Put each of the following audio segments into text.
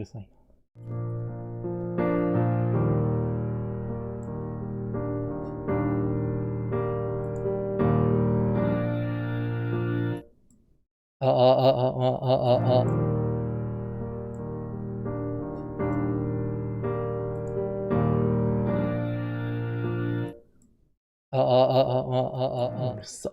るさいな。ああああああああ。ああああああああ。うるさ。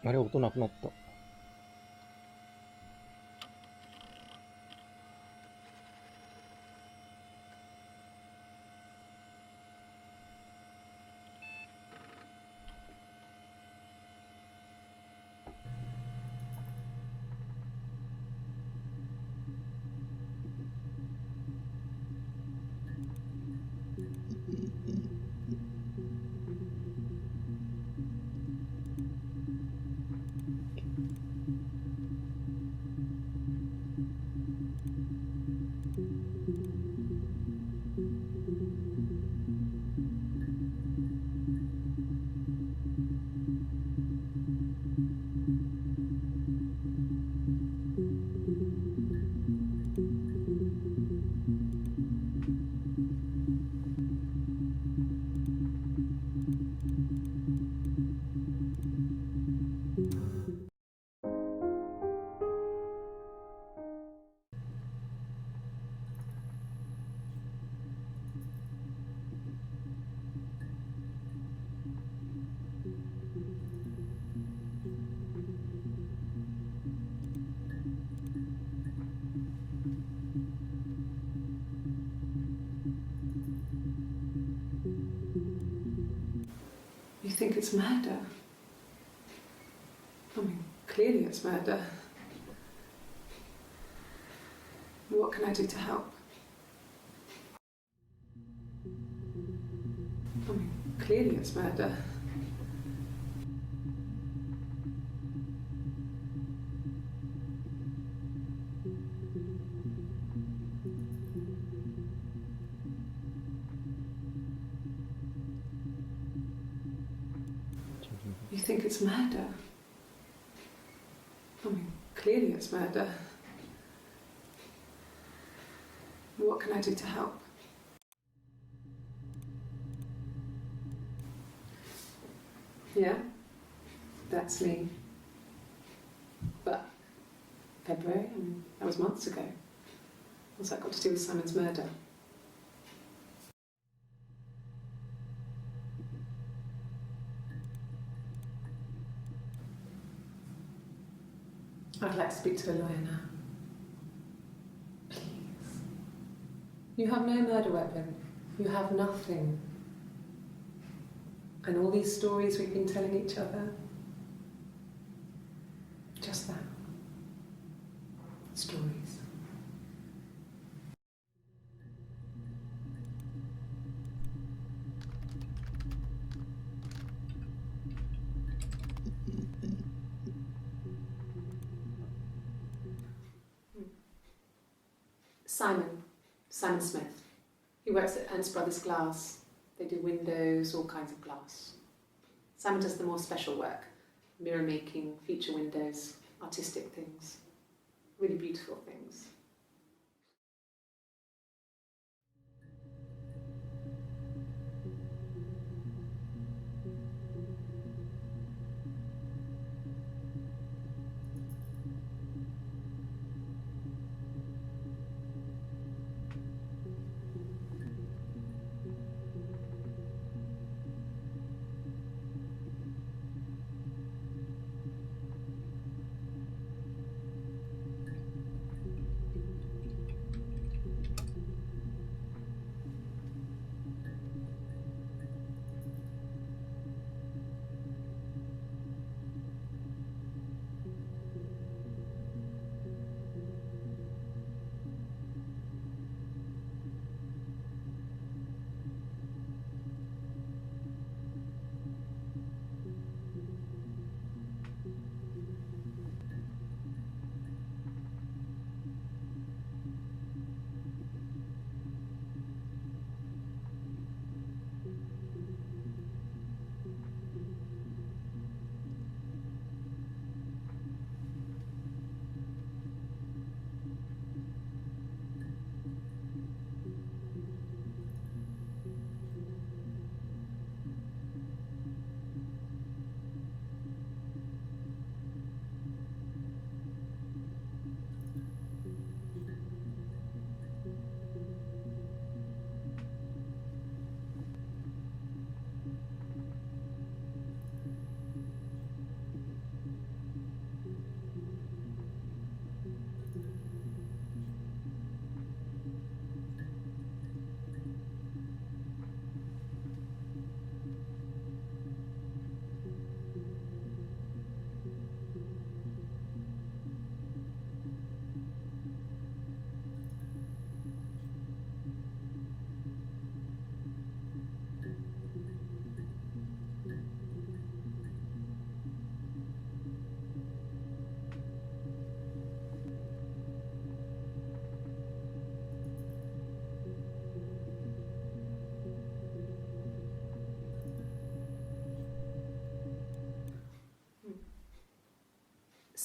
あれ、音なくなった。think it's murder? I mean, clearly it's murder. What can I do to help? I mean, clearly it's murder. You think it's murder? I mean, clearly it's murder. What can I do to help? Yeah, that's me. But February, I mean, that was months ago. What's that got to do with Simon's murder? I'd like to speak to a lawyer now. Please. You have no murder weapon. You have nothing. And all these stories we've been telling each other, just that. Stories. Simon Smith. He works at Ernst Brothers Glass. They do windows, all kinds of glass. Simon does the more special work, mirror making, feature windows, artistic things, really beautiful things.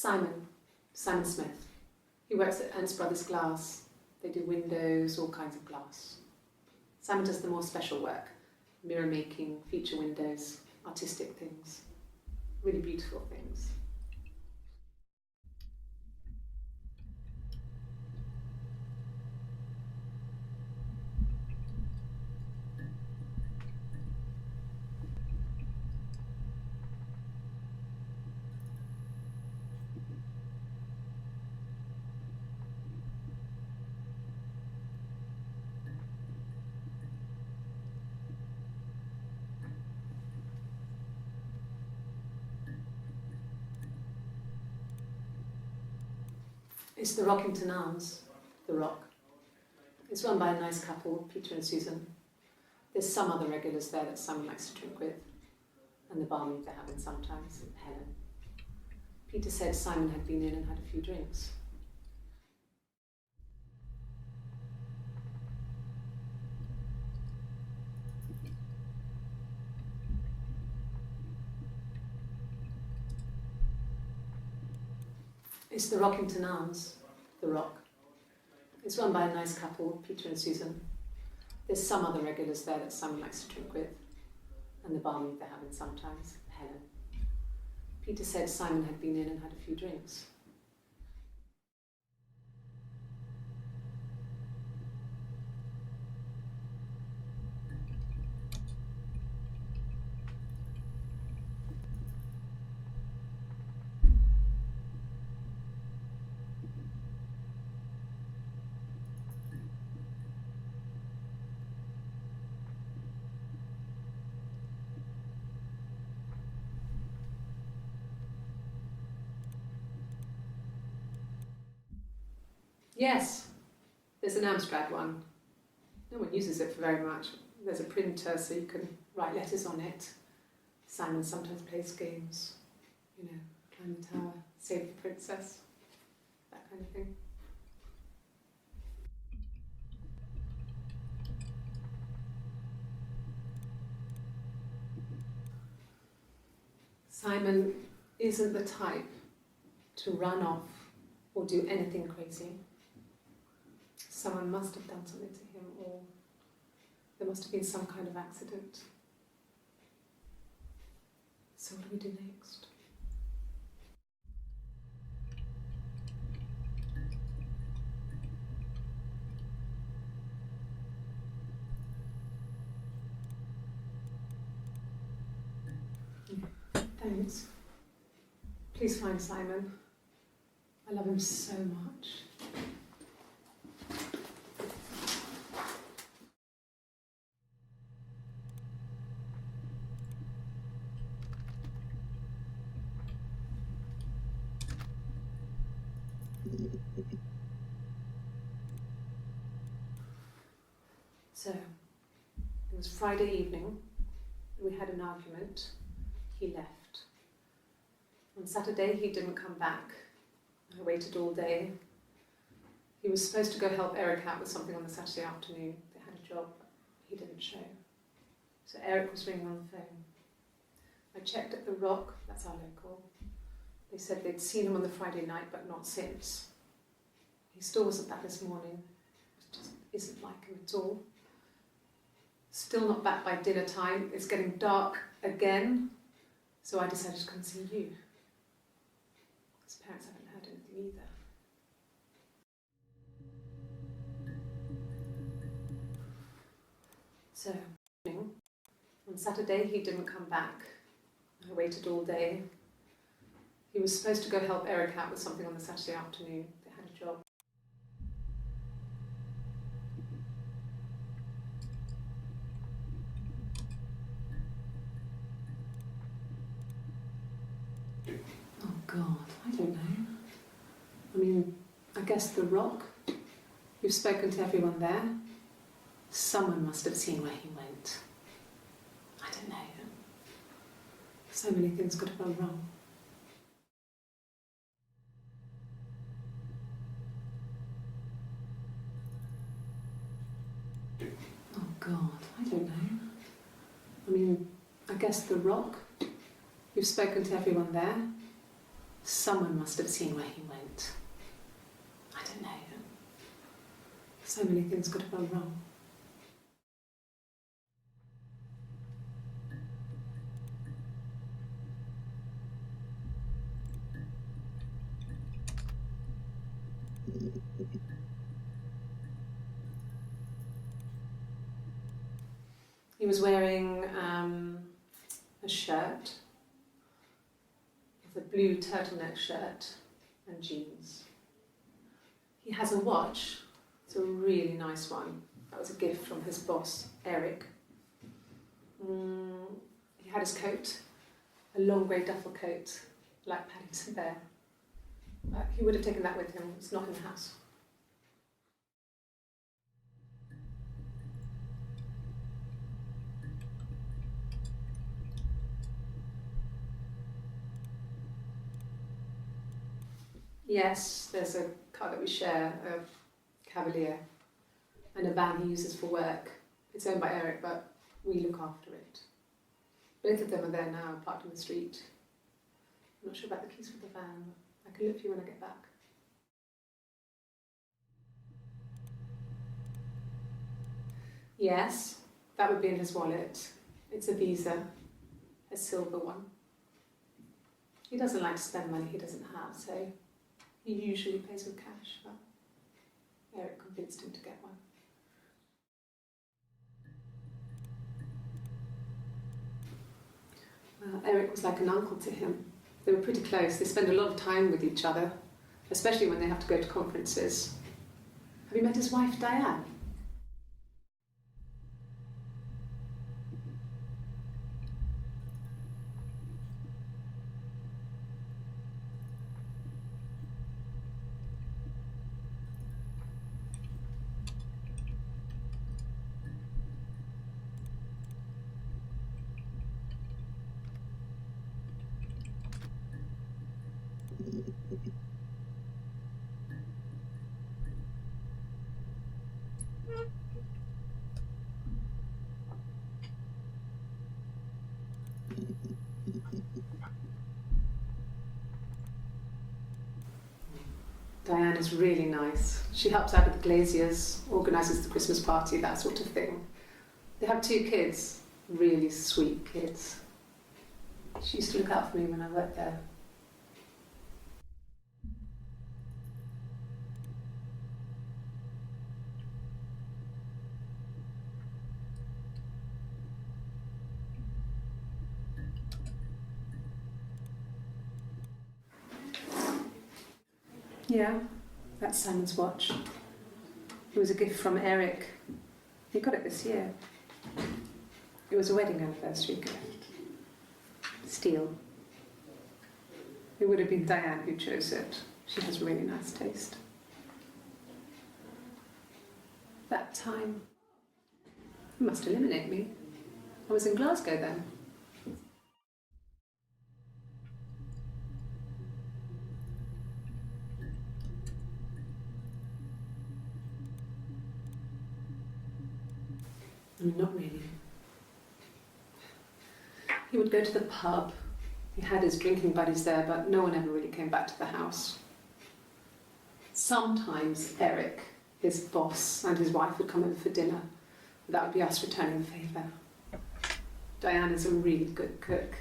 Simon Smith. He works at Ernst Brothers Glass. They do windows, all kinds of glass. Simon does the more special work, mirror making, feature windows, artistic things, really beautiful things. It's the Rockington Arms, The Rock. It's run by a nice couple, Peter and Susan. There's some other regulars there that Simon likes to drink with, and the barmaid they're having sometimes, Helen. Peter said Simon had been in and had a few drinks. It's the Rockington Arms, The Rock. It's run by a nice couple, Peter and Susan. There's some other regulars there that Simon likes to drink with, and the barmaid they're having sometimes, Helen. Peter said Simon had been in and had a few drinks. Yes, there's an Amstrad one. No one uses it for very much. There's a printer so you can write letters on it. Simon sometimes plays games, climb the tower, save the princess, that kind of thing. Simon isn't the type to run off or do anything crazy. Someone must have done something to him, or there must have been some kind of accident. So what do we do next? Thanks. Please find Simon. I love him so much. So, it was Friday evening. We had an argument. He left. On Saturday, he didn't come back. I waited all day. He was supposed to go help Eric out with something on the Saturday afternoon. They had a job. He didn't show. So Eric was ringing on the phone. I checked at the Rock, that's our local. They said they'd seen him on the Friday night, but not since. He still wasn't back this morning. It just isn't like him at all. Still not back by dinner time. It's getting dark again. So I decided to come see you. His parents haven't heard anything either. So, on Saturday he didn't come back. I waited all day. He was supposed to go help Eric out with something on the Saturday afternoon. They had a job. Oh God, I don't know. I mean, I guess the Rock. You've spoken to everyone there. Someone must have seen where he went. I don't know. So many things could have gone wrong. Oh God, I don't know. I mean, I guess the Rock. You've spoken to everyone there. Someone must have seen where he went. I don't know. So many things could have gone wrong. He was wearing a shirt, with a blue turtleneck shirt and jeans. He has a watch. It's a really nice one. That was a gift from his boss, Eric. He had his coat, a long grey duffel coat, like Paddington Bear. He would have taken that with him. It's not in the house. Yes, there's a car that we share, a Cavalier, and a van he uses for work. It's owned by Eric, but we look after it. Both of them are there now, parked in the street. I'm not sure about the keys for the van. I can look for you when I get back. Yes, that would be in his wallet. It's a Visa, a silver one. He doesn't like to spend money he doesn't have, so he usually pays with cash, but Eric convinced him to get one. Well, Eric was like an uncle to him. They were pretty close. They spend a lot of time with each other, especially when they have to go to conferences. Have you met his wife, Diane? Diane is really nice. She helps out with the glaziers, organises the Christmas party, that sort of thing. They have 2 kids, really sweet kids. She used to look out for me when I worked there. Yeah, that's Simon's watch. It was a gift from Eric. He got it this year. It was a wedding anniversary gift. Steel. It would have been Diane who chose it. She has really nice taste. That time, you must eliminate me. I was in Glasgow then. I mean, not really. He would go to the pub. He had his drinking buddies there, but no one ever really came back to the house. Sometimes Eric, his boss, and his wife would come over for dinner. That would be us returning the favour. Diane is a really good cook,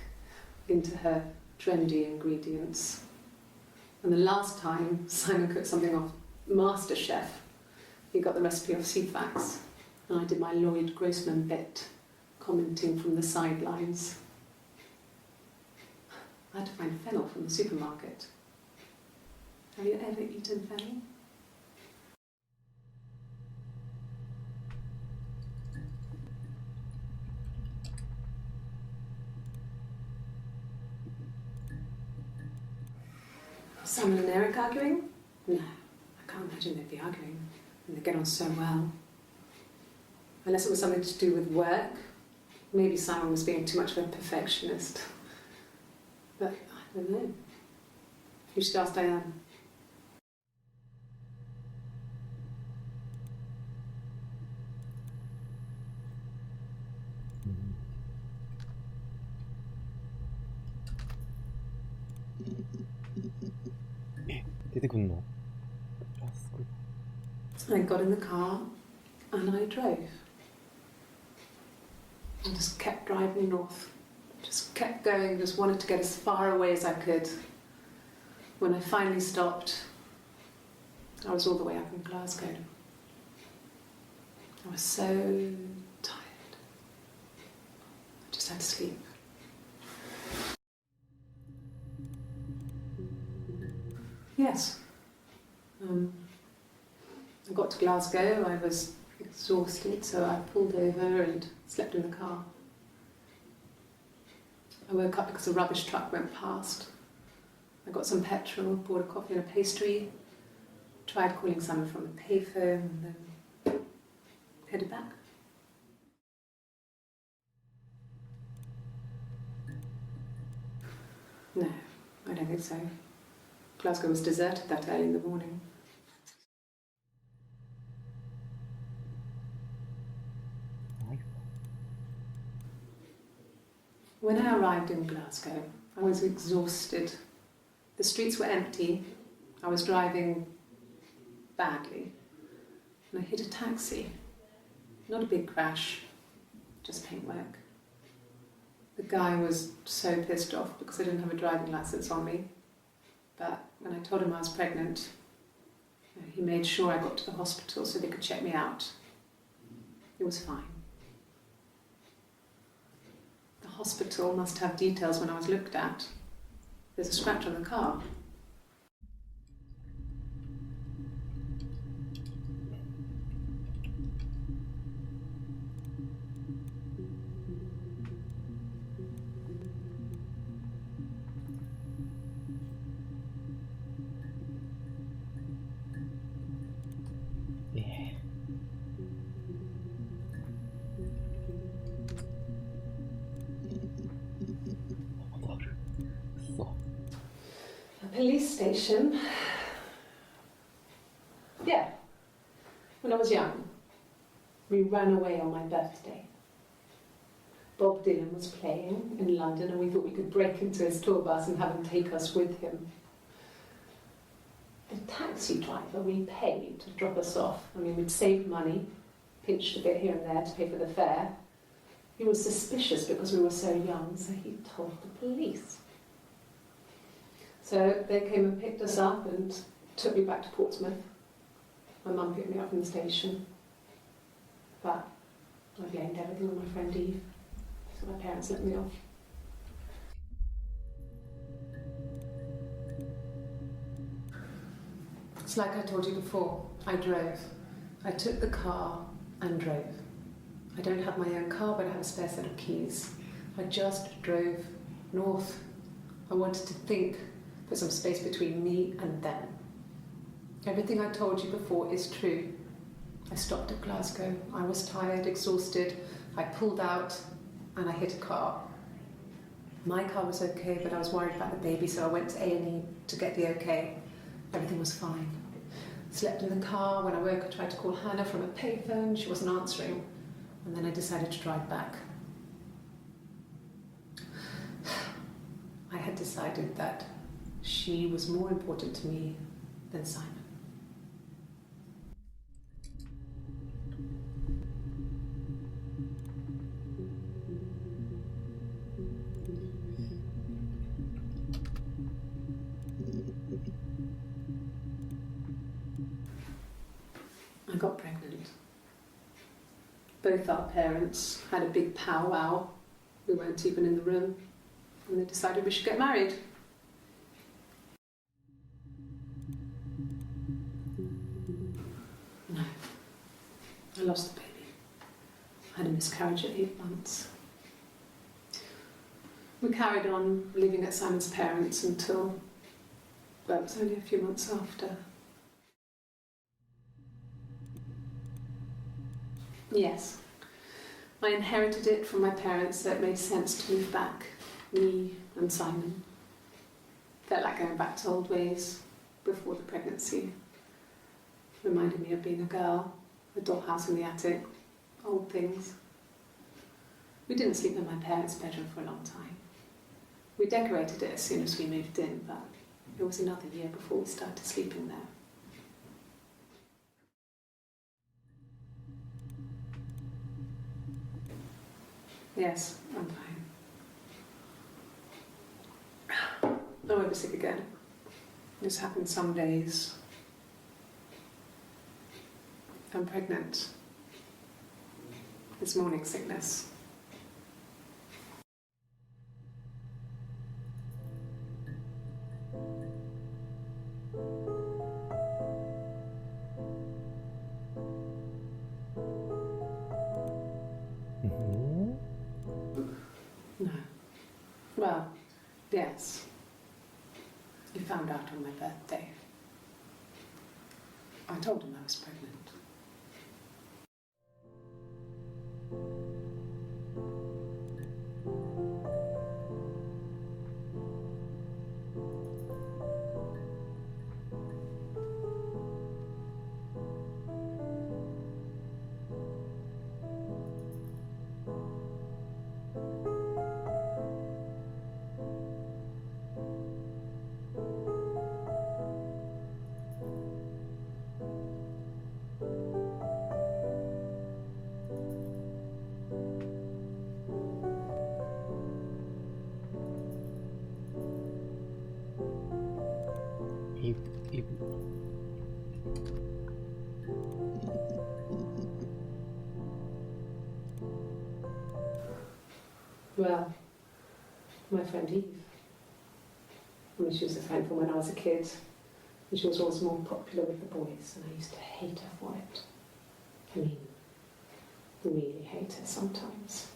into her trendy ingredients. And the last time Simon cooked something off MasterChef, he got the recipe off Ceefax. And I did my Lloyd Grossman bit, commenting from the sidelines. I had to find fennel from the supermarket. Have you ever eaten fennel? Simon and Eric arguing? No, I can't imagine they'd be arguing. And they get on so well. Unless it was something to do with work. Maybe Simon was being too much of a perfectionist. But I don't know. You should ask Diane. I got in the car and I drove. I just kept driving north. Just kept going, just wanted to get as far away as I could. When I finally stopped, I was all the way up in Glasgow. I was so tired. I just had to sleep. Yes. I got to Glasgow, I was exhausted, so I pulled over and slept in the car. I woke up because a rubbish truck went past. I got some petrol, bought a coffee and a pastry, tried calling Simon from the payphone, and then headed back. No, I don't think so. Glasgow was deserted that early in the morning. When I arrived in Glasgow, I was exhausted. The streets were empty. I was driving badly. And I hit a taxi. Not a big crash, just paintwork. The guy was so pissed off because I didn't have a driving licence on me. But when I told him I was pregnant, he made sure I got to the hospital so they could check me out. It was fine. The hospital must have details when I was looked at. There's a scratch on the car. A police station. Yeah. When I was young, we ran away on my birthday. Bob Dylan was playing in London and we thought we could break into his tour bus and have him take us with him. The taxi driver we paid to drop us off. I mean, we'd saved money, pinched a bit here and there to pay for the fare. He was suspicious because we were so young, so he told the police. So they came and picked us up and took me back to Portsmouth. My mum picked me up from the station. But I blamed everything on my friend Eve, so my parents let me off. It's like I told you before, I drove. I took the car and drove. I don't have my own car, but I have a spare set of keys. I just drove north. I wanted to think, put some space between me and them. Everything I told you before is true. I stopped at Glasgow. I was tired, exhausted. I pulled out and I hit a car. My car was okay, but I was worried about the baby, so I went to A&E to get the okay. Everything was fine. Slept in the car. When I woke, I tried to call Hannah from a payphone. She wasn't answering. And then I decided to drive back. I had decided that she was more important to me than Simon. I got pregnant. Both our parents had a big powwow. We weren't even in the room. And they decided we should get married. No. I lost the baby. I had a miscarriage at 8 months. We carried on living at Simon's parents until, well, it was only a few months after. Yes. I inherited it from my parents, so it made sense to move back, me and Simon. Felt like going back to old ways before the pregnancy. Reminded me of being a girl, a dollhouse in the attic, old things. We didn't sleep in my parents' bedroom for a long time. We decorated it as soon as we moved in, but it was another year before we started sleeping there. Yes, I'm fine. I won't be sick again. This happens some days. I'm pregnant. It's morning sickness. No. Well, yes. If found out on my birthday. I told him I was pregnant. Eve. Well, my friend Eve. I mean, she was a friend from when I was a kid. And she was always more popular with the boys, and I used to hate her for it. I mean, really hate her sometimes.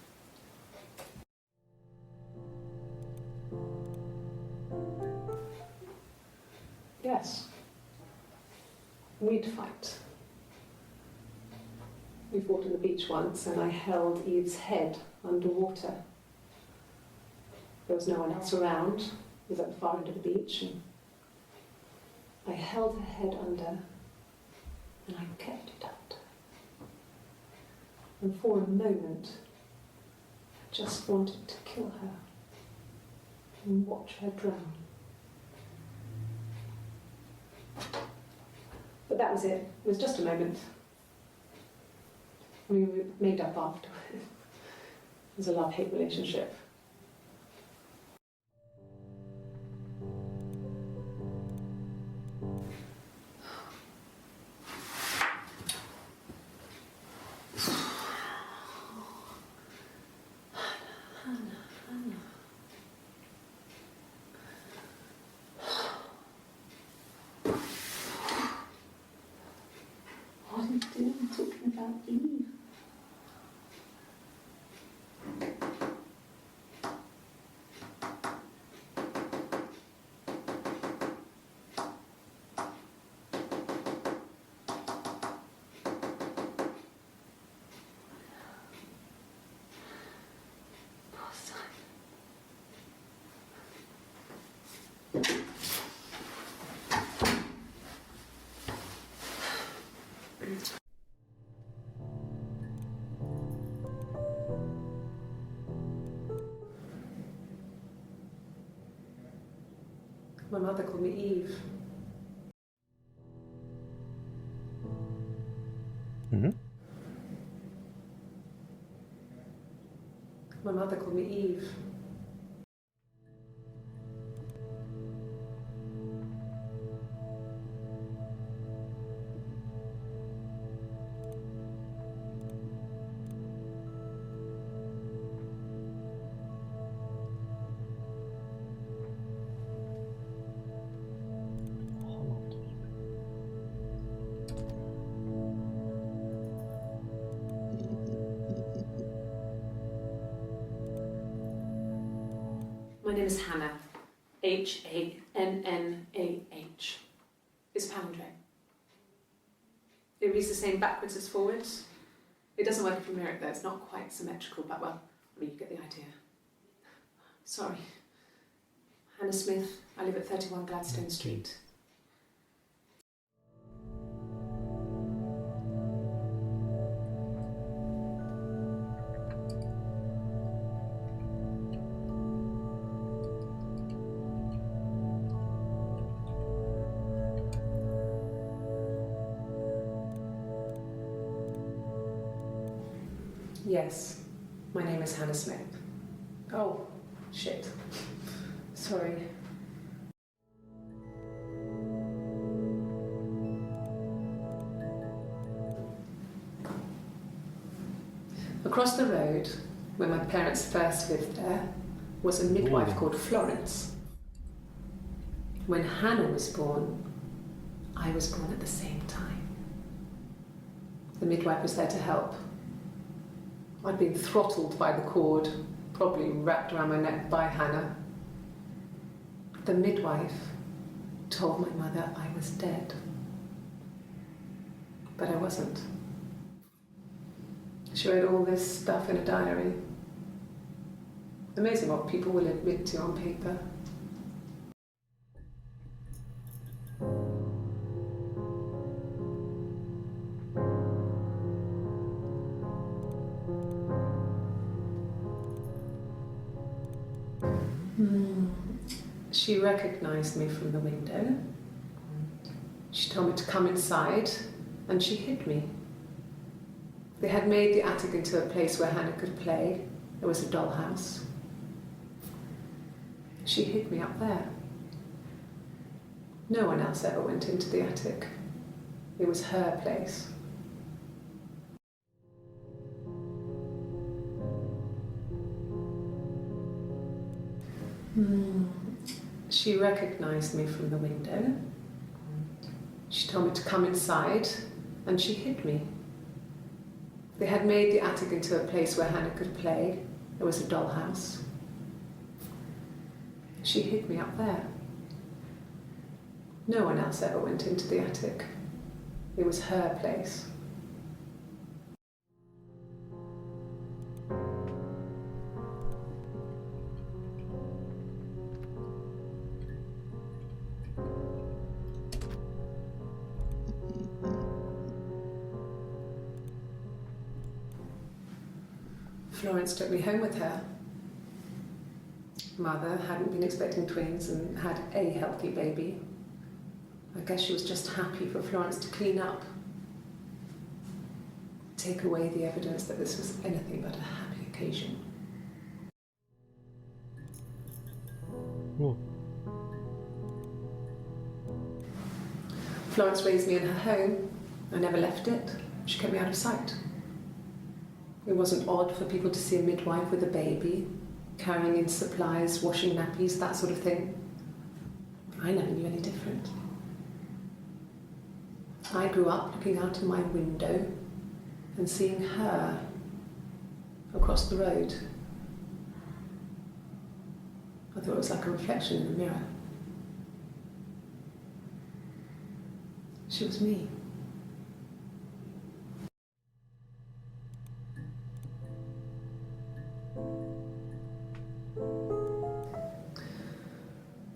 Yes. We'd fight. We fought on the beach once, and I held Eve's head underwater. There was no one else around. It was at the far end of the beach, and I held her head under, and I kept it under. And for a moment, I just wanted to kill her and watch her drown. But that was it. It was just a moment. We were made up after. It was a love-hate relationship. What are you doing talking about Eve? Poor son. My mother called me Eve. Mm-hmm. My mother called me Eve. My name is Hannah. H-A-N-N-A-H. It's a palindrome. It reads the same backwards as forwards. It doesn't work if you mirror it though. It's not quite symmetrical, but well, I mean, you get the idea. Sorry. Hannah Smith. I live at 31 Gladstone Street. Yes, my name is Hannah Smith. Oh, shit. Sorry. Across the road, where my parents first lived there, was a midwife called Florence. When Hannah was born, I was born at the same time. The midwife was there to help. I'd been throttled by the cord, probably wrapped around my neck by Hannah. The midwife told my mother I was dead. But I wasn't. She wrote all this stuff in a diary. Amazing what people will admit to on paper. She recognized me from the window. She told me to come inside, and she hid me. They had made the attic into a place where Hannah could play. There was a dollhouse. She hid me up there. No one else ever went into the attic. It was her place. She recognized me from the window. She told me to come inside, and she hid me. They had made the attic into a place where Hannah could play. There was a dollhouse. She hid me up there. No one else ever went into the attic. It was her place. Florence took me home with her. Mother hadn't been expecting twins and had a healthy baby. I guess she was just happy for Florence to clean up, take away the evidence that this was anything but a happy occasion. Florence raised me in her home. I never left it. She kept me out of sight. It wasn't odd for people to see a midwife with a baby, carrying in supplies, washing nappies, that sort of thing. I never knew any different. I grew up looking out of my window and seeing her across the road. I thought it was like a reflection in the mirror. She was me.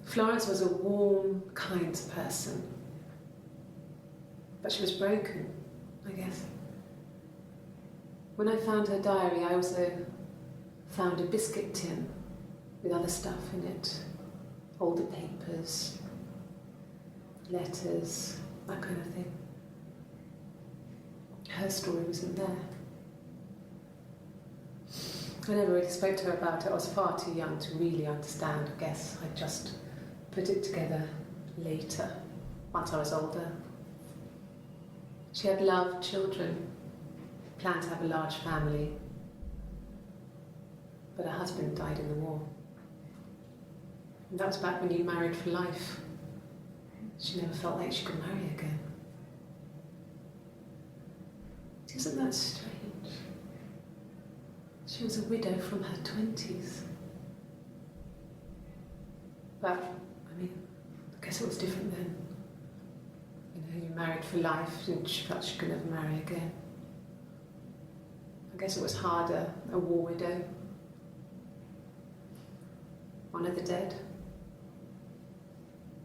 Florence was a warm, kind person, but she was broken, I guess. When I found her diary, I also found a biscuit tin with other stuff in it, older papers, letters, that kind of thing. Her story wasn't there. I never really spoke to her about it. I was far too young to really understand, I guess. I just put it together later, once I was older. She had loved children, planned to have a large family, but her husband died in the war. And that was back when you married for life. She never felt like she could marry again. Isn't that strange? She was a widow from her 20s. But, I mean, I guess it was different then. You know, you married for life and she felt she could never marry again. I guess it was harder, a war widow. One of the dead.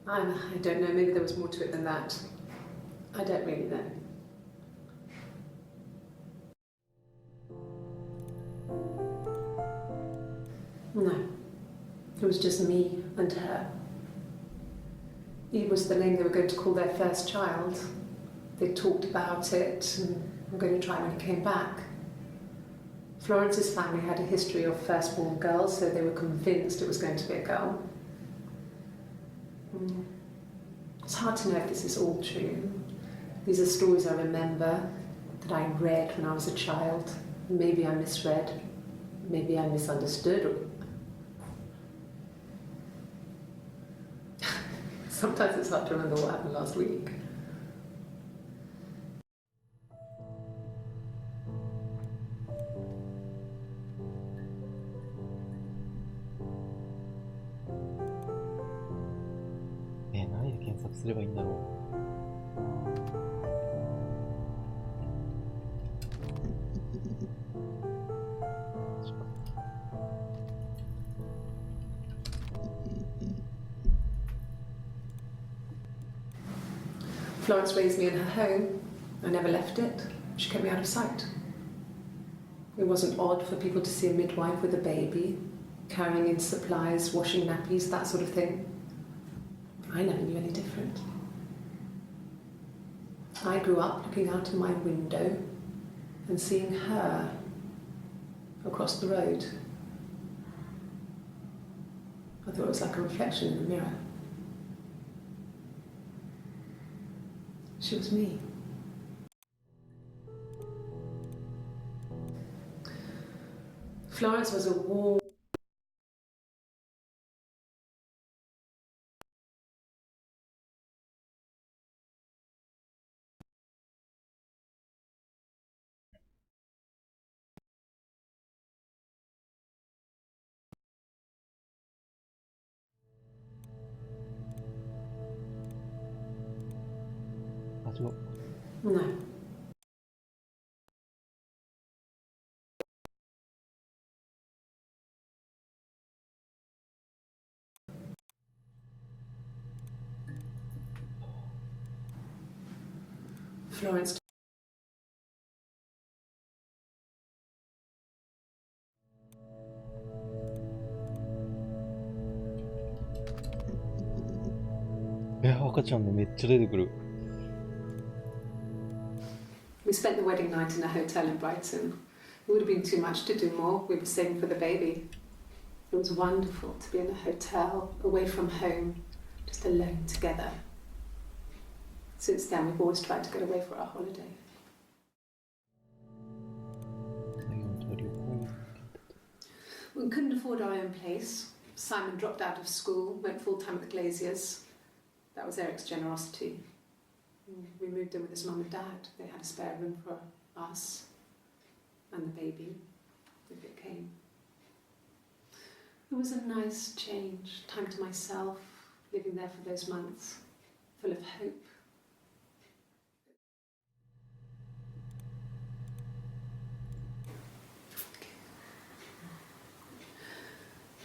I don't know, maybe there was more to it than that. I don't really know. No, it was just me and her. Eve was the name they were going to call their first child. They talked about it and were going to try when he came back. Florence's family had a history of firstborn girls, so they were convinced it was going to be a girl. It's hard to know if this is all true. These are stories I remember, that I read when I was a child. Maybe I misread, maybe I misunderstood. Sometimes it's hard to remember what happened last week. すればいいんだろFlorence raised me in her home. I never left it. She kept me out of sight. It wasn't odd for people to see a midwife with a baby, carrying in supplies, washing nappies, that sort of thing. I never knew any different. I grew up looking out of my window and seeing her across the road. I thought it was like a reflection in the mirror. She was me. Florence was a warm,う。始ま no. Florence.赤ちゃんね、めっちゃ出てくる。We spent the wedding night in a hotel in Brighton. It would have been too much to do more. We were saving for the baby. It was wonderful to be in a hotel, away from home, just alone together. Since then, we've always tried to get away for our holiday. 最後の旅行に We couldn't afford our own place. Simon dropped out of school, went full-time at the Glaziers. That was Eric's generosity. We moved in with his mum and dad. They had a spare room for us and the baby, if it came. It was a nice change, time to myself, living there for those months, full of hope.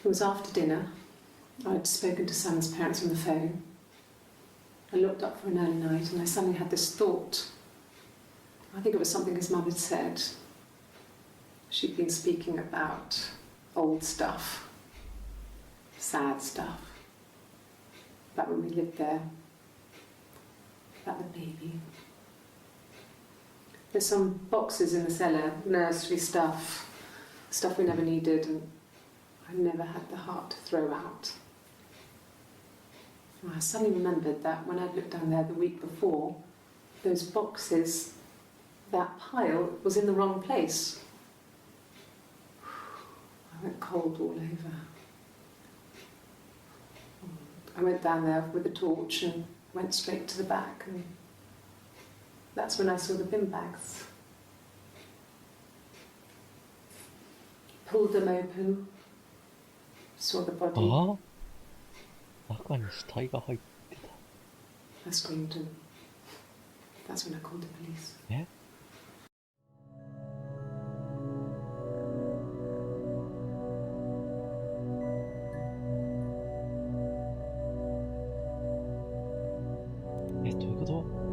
It was after dinner. I'd spoken to Sam's parents on the phone. I looked up for an early night and I suddenly had this thought. I think it was something his mum had said. She'd been speaking about old stuff, sad stuff, about when we lived there, about the baby. There's some boxes in the cellar, nursery stuff, stuff we never needed and I never had the heart to throw out. I suddenly remembered that when I'd looked down there the week before, those boxes, that pile was in the wrong place. I went cold all over. I went down there with a torch and went straight to the back, and that's when I saw the bin bags. Pulled them open, saw the body. ああ中に死体が入ってた。 I screamed and that's when I called the police. えどういうこと？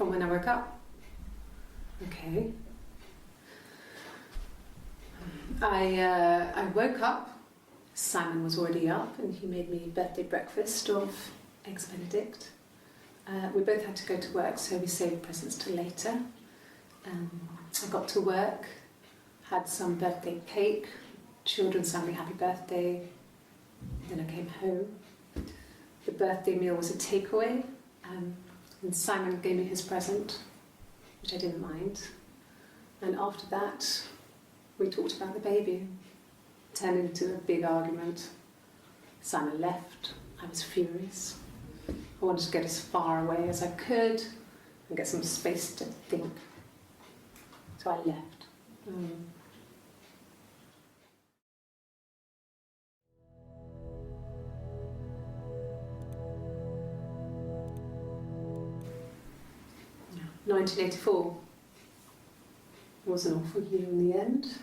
from when I woke up. Okay. I woke up. Simon was already up, and he made me birthday breakfast of eggs Benedict. We both had to go to work, so we saved presents till later. I got to work, had some birthday cake, children sang me happy birthday. Then I came home. The birthday meal was a takeaway, and Simon gave me his present, which I didn't mind. And after that, we talked about the baby. It turned into a big argument. Simon left. I was furious. I wanted to get as far away as I could and get some space to think. So I left. 1984 was an awful year in the end.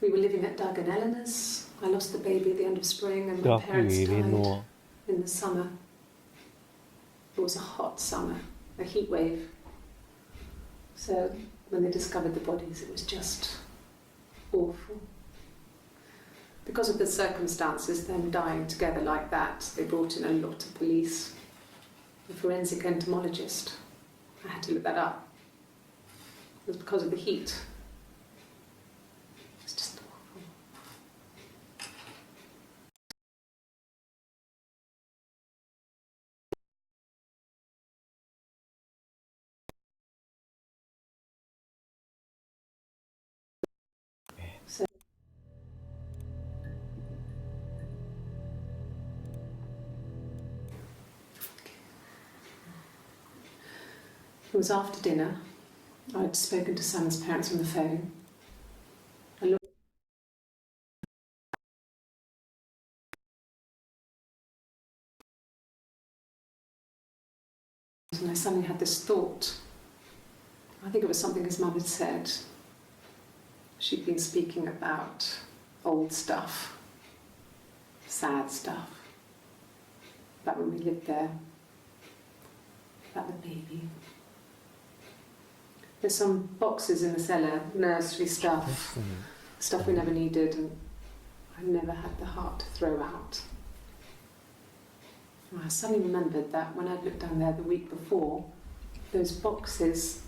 We were living at Doug and Eleanor's. I lost the baby at the end of spring and my parents died in the summer. It was a hot summer, a heat wave. So when they discovered the bodies, it was just awful. Because of the circumstances, them dying together like that, they brought in a lot of police. A forensic entomologist. I had to look that up. It was because of the heat. It's just awful. So it was after dinner. I'd spoken to Sam's parents on the phone. And I suddenly had this thought. I think it was something his mum had said. She'd been speaking about old stuff, sad stuff, about when we lived there, about the baby. There's some boxes in the cellar, nursery stuff, stuff we never needed and I never had the heart to throw out. And I suddenly remembered that when I'd looked down there the week before, those boxes,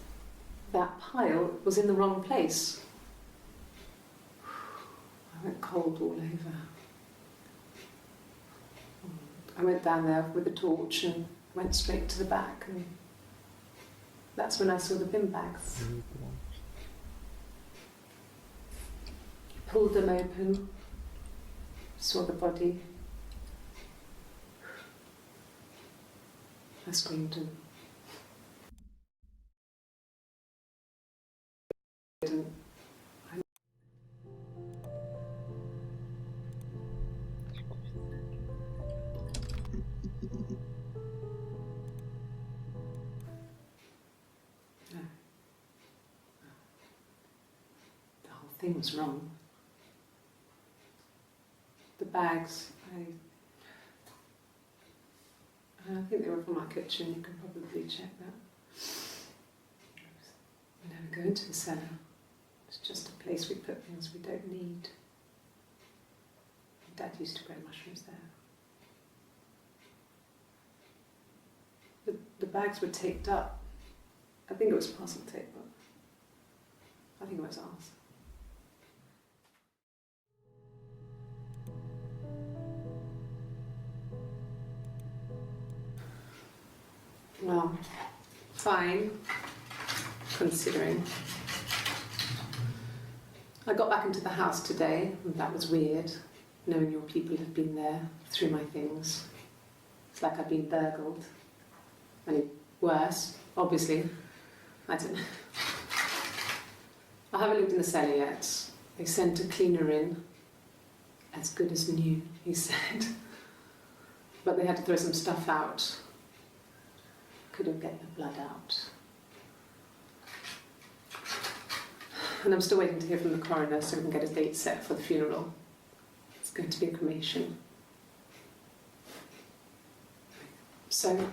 that pile was in the wrong place. I went cold all over. I went down there with a torch and went straight to the back, and that's when I saw the bin bags. Pulled them open, saw the body. I screamed and thing was wrong. The bags, I think they were from our kitchen, you can probably check that. We never go into the cellar. It's just a place we put things we don't need. Dad used to grow mushrooms there. The bags were taped up. I think it was parcel tape, but I think it was ours. Well, fine, considering. I got back into the house today, and that was weird, knowing your people have been there through my things. It's like I've been burgled. I mean, worse, obviously. I don't know. I haven't looked in the cellar yet. They sent a cleaner in, as good as new, he said. But they had to throw some stuff out. Couldn't get the blood out. And I'm still waiting to hear from the coroner so we can get a date set for the funeral. It's going to be a cremation. So,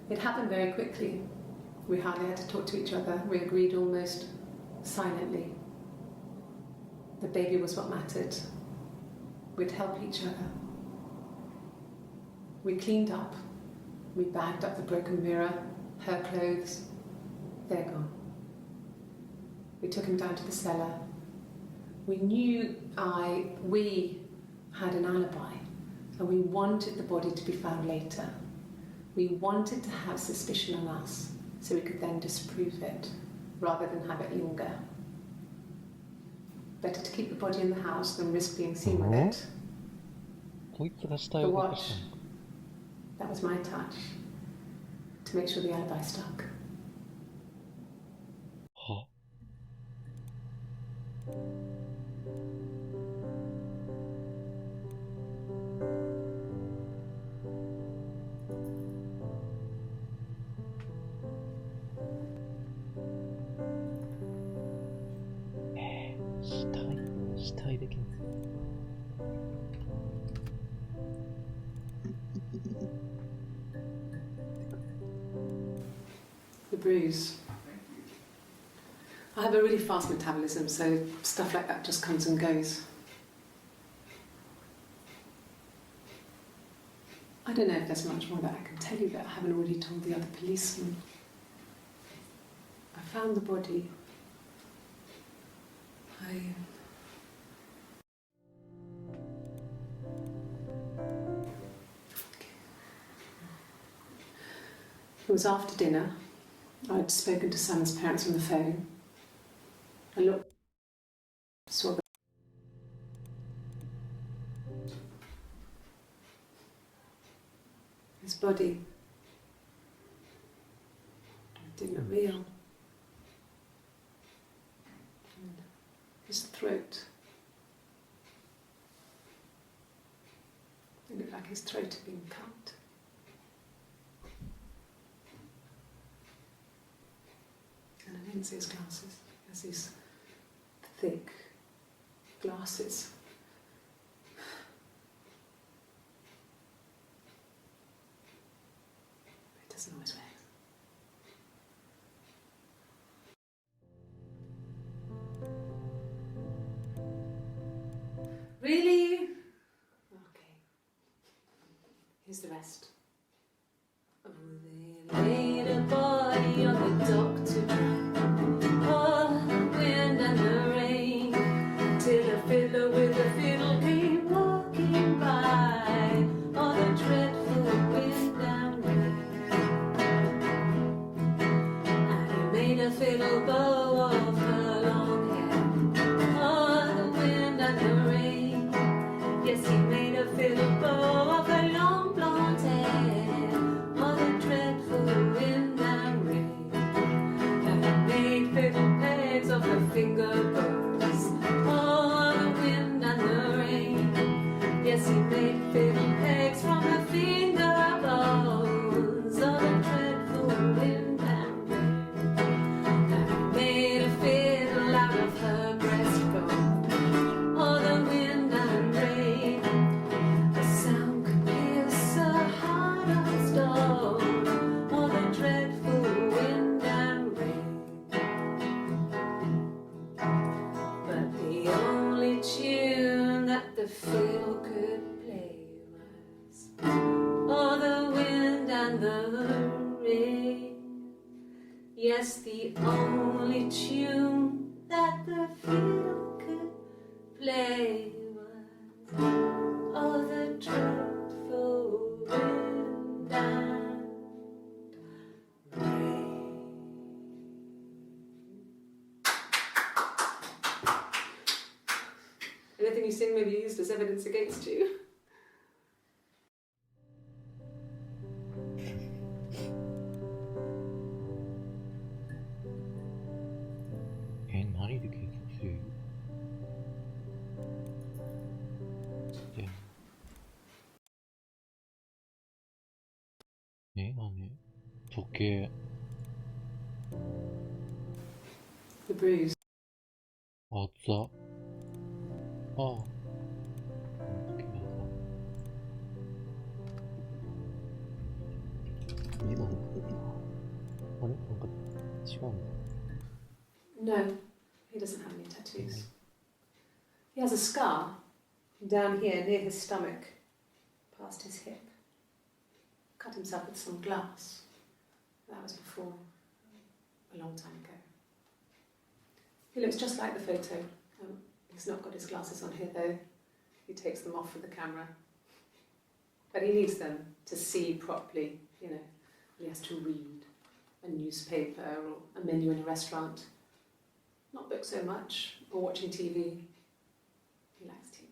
It happened very quickly. We hardly had to talk to each other. We agreed almost silently. The baby was what mattered. We'd help each other. We cleaned up. We bagged up the broken mirror, her clothes. They're gone. We took him down to the cellar. We knew we had an alibi, and we wanted the body to be found later. We wanted to have suspicion on us, so we could then disprove it, rather than have it linger. Better to keep the body in the house than risk being seen with it. こいつが死体 The を隠 watch, したのか。 that was my touch, to make sure the alibi stuck. は死体できんの。The bruise. I have a really fast metabolism, so stuff like that just comes and goes. I don't know if there's much more that I can tell you that I haven't already told the other policemen. I found the body. It was after dinner. I'd spoken to Sam's parents on the phone. I looked, saw his body. It didn't look real. And his throat. It looked like his throat had been cut. And I didn't see his glasses. He has these thick glasses. He doesn't always wear them. Really? Okay. Here's the rest. Oh, they laid a body on the dock tonight. Fiddler with a fiddle came walking by on a dreadful wind and rain, and he made a fiddle bow of her long hair on the wind and the rain. Yes, he made a fiddle bow of her long blonde hair on the dreadful wind and rain, and he made fiddle pegs of her finger bows. Yes, he made fiddle pegs from her finger bones on a dreadful wind and rain. And he made a fiddle out of her breastbone on the wind and rain. The sound could pierce a heart of stone on the dreadful wind and rain. But the only tune that the fiddle could play was oh, the wind and the rain. Yes, the only tune that the fiddle could play was oh, the dreadful wind and rain. Anything you sing may be used as evidence against you.何で検索する？何？時計。The bruise. あざ。ああ。時計だ。2番。あれなんか違うんだ。No, he doesn't have any tattoos. He has a scar down here near his stomach, past his hip. Cut himself with some glass. That was before, a long time ago. He looks just like the photo. He's not got his glasses on here though. He takes them off for the camera. But he needs them to see properly, you know. He has to read a newspaper or a menu in a restaurant. Not book so much, or watching TV. He likes TV.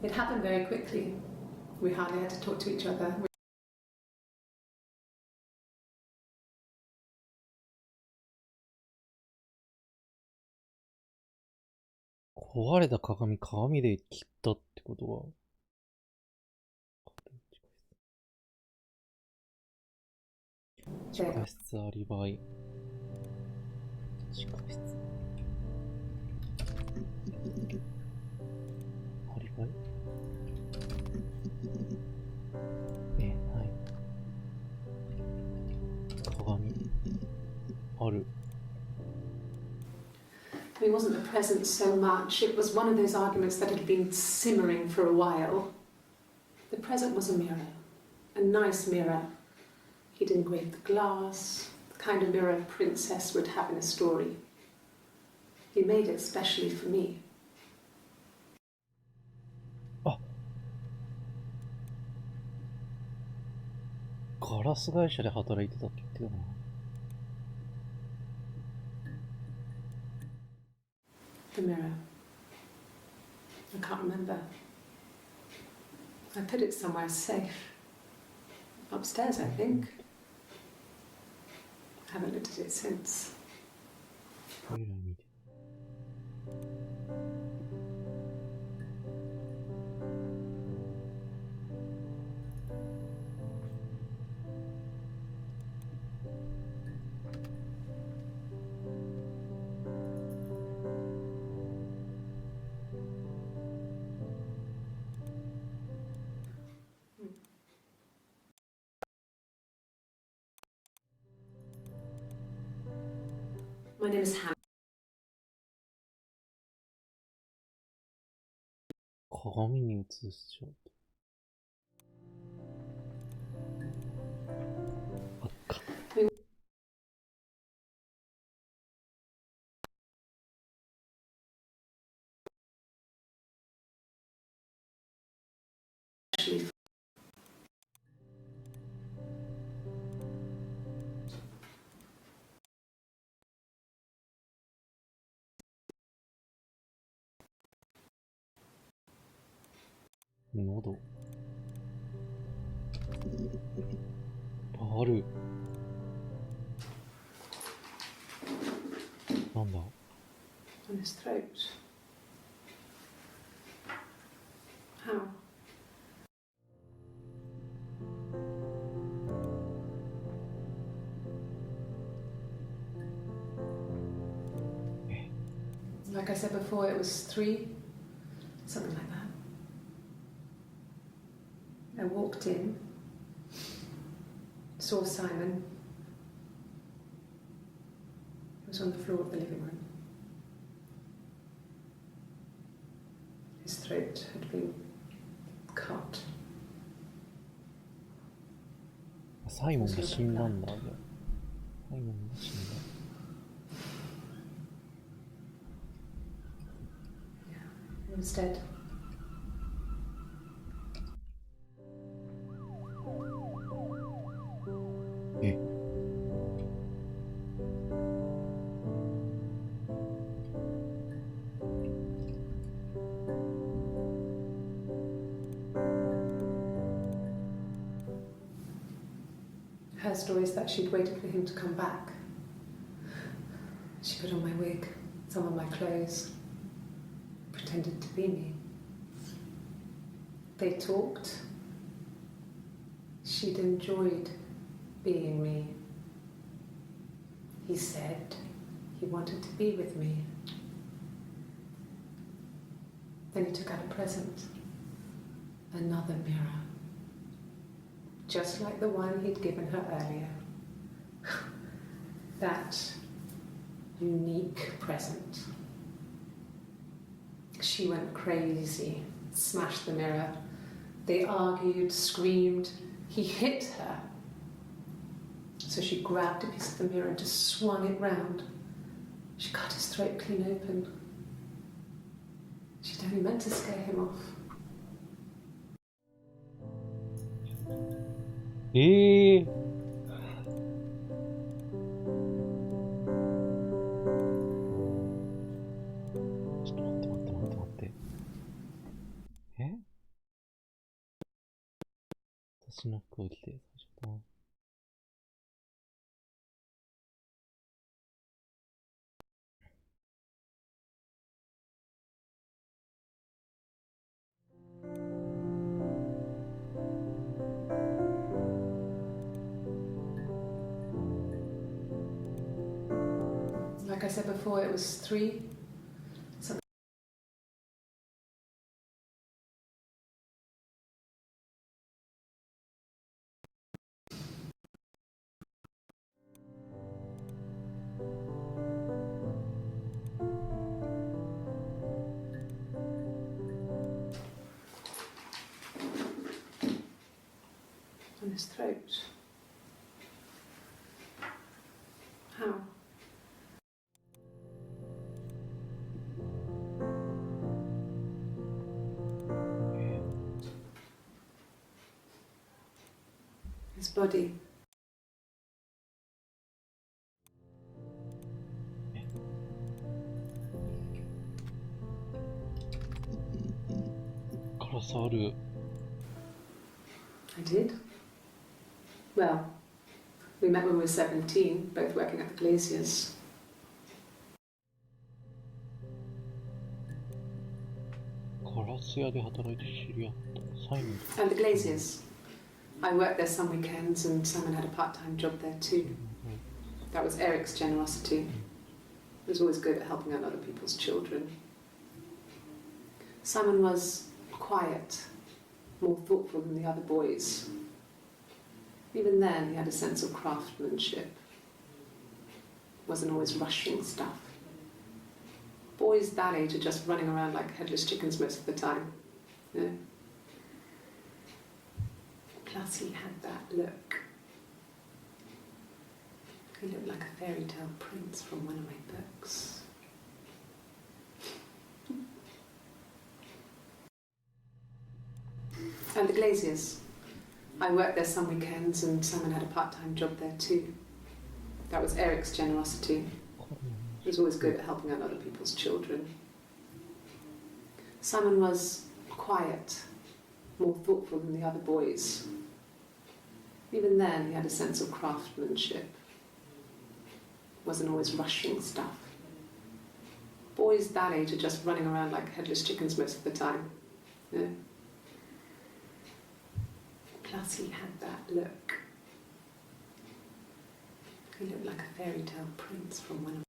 It happened very quickly. We hardly had to talk to each other. 壊れた鏡で切ったってことは。地下室アリバイ。地下室。アリバイない。鏡。ある。It wasn't the present so much. It was one of those arguments that had been simmering for a while. The present was a mirror. A nice mirror. He'd engraved the glass, the kind of mirror a princess would have in a story. He made it specially for me. ガラス会社で働いてたって言ってたな。The mirror. I can't remember. I put it somewhere safe. Upstairs, I think. I haven't looked at it since. トイレ見て。My name is Hannah. 鏡に映しちゃうと。あっか。喉。ある。なんだ。 On his throat. How? Like I said before, it was 3, something like that. I walked in, saw Simon. He was on the floor of the living room. His throat had been cut. サイモンが死んだんだ。サイモンが死んだ。He was dead. Her story is that she'd waited for him to come back. She put on my wig, some of my clothes. pretended to be me. They talked. She'd enjoyed being me. He said he wanted to be with me. Then he took out a present. Another mirror. Just like the one he'd given her earlier. That unique present. She went crazy, smashed the mirror. They argued, screamed. He hit her. So she grabbed a piece of the mirror and just swung it round. She cut his throat clean open. She'd only meant to scare him off. ちょっと待って待って待って待って。私の服を着て最初だな。Like I said before, it was 3. On his throat. How? His body. I did. Well, we met when we were 17, both working at the Glaziers. And the Glaziers. I worked there some weekends and Simon had a part-time job there too. That was Eric's generosity. He was always good at helping out other people's children. Simon was quiet, more thoughtful than the other boys. Even then, he had a sense of craftsmanship. Wasn't always rushing stuff. Boys that age are just running around like headless chickens most of the time. You know? Plus, he had that look. He looked like a fairy tale prince from one of my books. And the Glaziers. I worked there some weekends and Simon had a part-time job there too. That was Eric's generosity. He was always good at helping out other people's children. Simon was quiet, more thoughtful than the other boys. Even then, he had a sense of craftsmanship. Wasn't always rushing stuff. Boys that age are just running around like headless chickens most of the time. You know? Plus, he had that look. He looked like a fairy tale prince from one of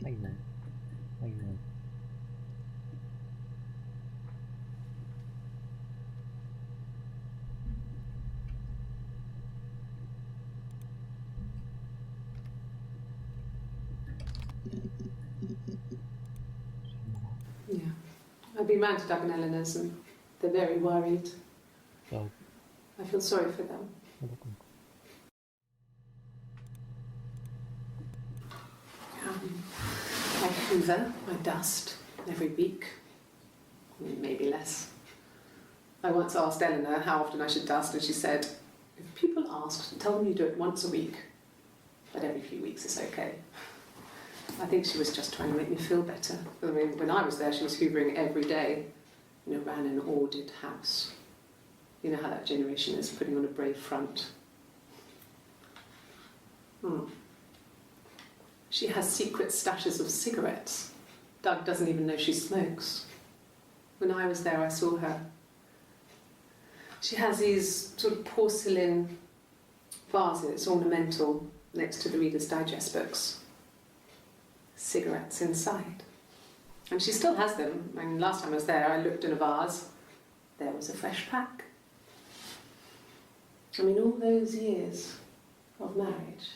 Simon. Yeah. I've been round to Doug and Eleanor's and they're very worried. Doug. I feel sorry for them. I hoover, I dust every week, maybe less. I once asked Eleanor how often I should dust, and she said, if people ask, tell them you do it once a week, but every few weeks is okay. I think she was just trying to make me feel better. I mean, when I was there, she was hoovering every day, ran an ordered house. You know how that generation is, putting on a brave front. She has secret stashes of cigarettes. Doug doesn't even know she smokes. When I was there, I saw her. She has these sort of porcelain vases, ornamental, next to the Reader's Digest books. Cigarettes inside. And she still has them. I mean, last time I was there, I looked in a vase. There was a fresh pack. I mean, all those years of marriage,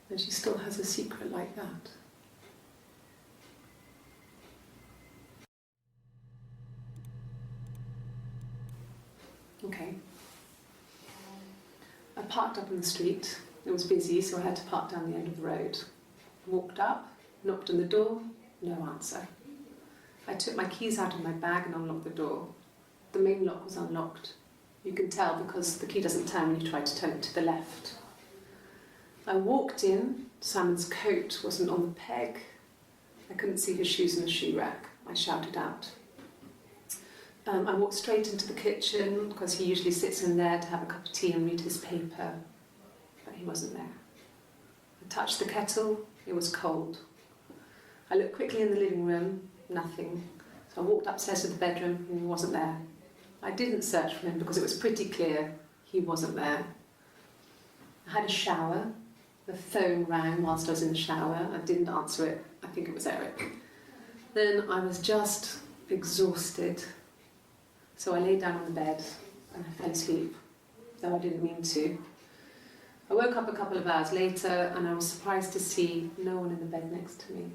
and she still has a secret like that. Okay. I parked up on the street. It was busy, so I had to park down the end of the road. Walked up, knocked on the door, no answer. I took my keys out of my bag and unlocked the door. The main lock was unlocked. You can tell because the key doesn't turn when you try to turn it to the left. I walked in. Simon's coat wasn't on the peg. I couldn't see his shoes in the shoe rack. I shouted out. I walked straight into the kitchen because he usually sits in there to have a cup of tea and read his paper, but he wasn't there. I touched the kettle. It was cold. I looked quickly in the living room. Nothing. So I walked upstairs to the bedroom and he wasn't there. I didn't search for him because it was pretty clear he wasn't there. I had a shower. The phone rang whilst I was in the shower. I didn't answer it. I think it was Eric. Then I was just exhausted. So I lay down on the bed and I fell asleep, though I didn't mean to. I woke up a couple of hours later and I was surprised to see no one in the bed next to me.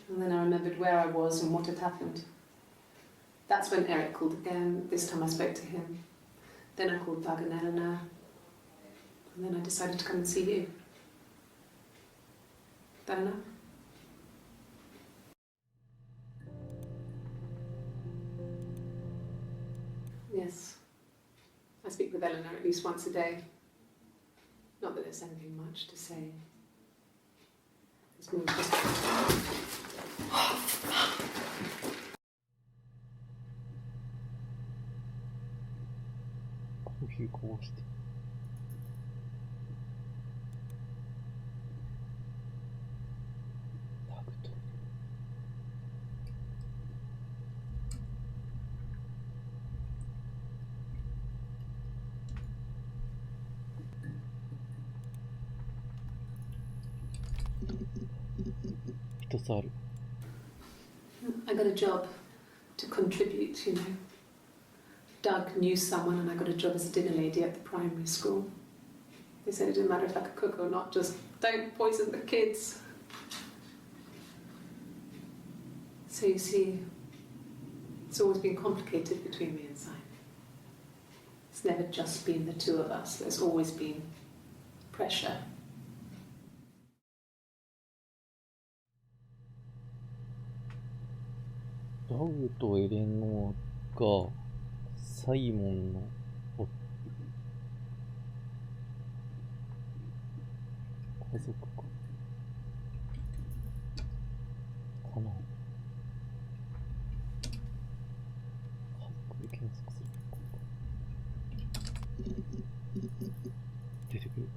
And then I remembered where I was and what had happened. That's when Eric called again. This time I spoke to him. Then I called Doug and Eleanor. And then I decided to come and see you. That enough? Yes. I speak with Eleanor at least once a day. Not that there's anything much to say. It's more just... Coffeeこうして。タグと。一つある。I got a job to contribute, you know. Doug knew someone and I got a job as a dinner lady at the primary school. They said it didn't matter if I could cook or not, just don't poison the kids. So you see, it's always been complicated between me and Simon. It's never just been the two of us, there's always been pressure. ダウとエレノアがサイモンの家族かな。家族で検索する出てくる。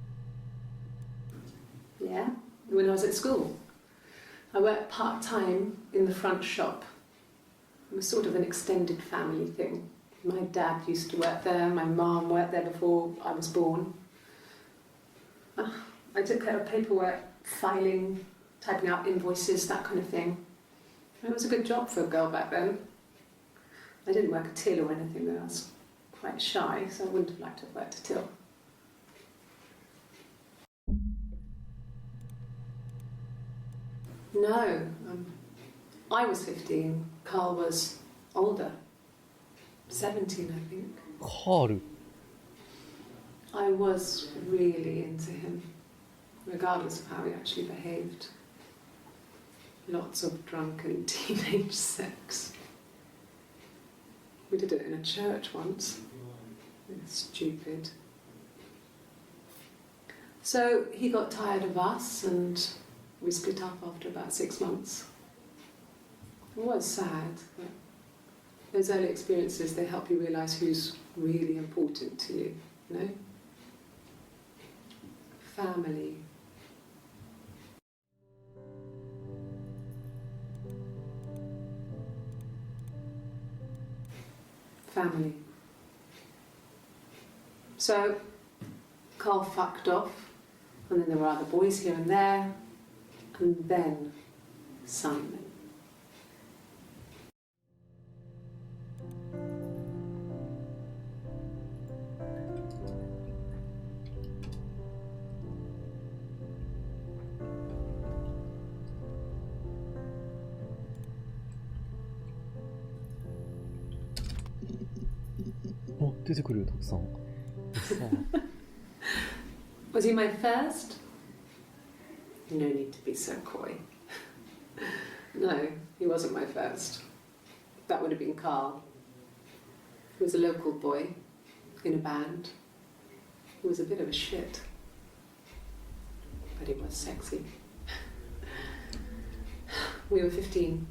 Yeah, when I was at school. I worked part-time in the front shop. It was sort of an extended family thing. My dad used to work there, my mum worked there before I was born. I took care of paperwork, filing, typing out invoices, that kind of thing. It was a good job for a girl back then. I didn't work a till or anything though, I was quite shy, so I wouldn't have liked to have worked a till. No, I was 15, Carl was older, 17 I think. カール I was really into him, regardless of how he actually behaved. Lots of drunken teenage sex. We did it in a church once. Stupid. So he got tired of us and we split up after about 6 months. It was sad, but those early experiences, they help you realise who's really important to you, you know? Family. Family. So, Carl fucked off, and then there were other boys here and there, and then Simon. Oh, 出てくるよたくさん。Was he my first? No need to be so coy. No, he wasn't my first. That would have been Carl. He was a local boy in a band. He was a bit of a shit. But he was sexy. We were 15.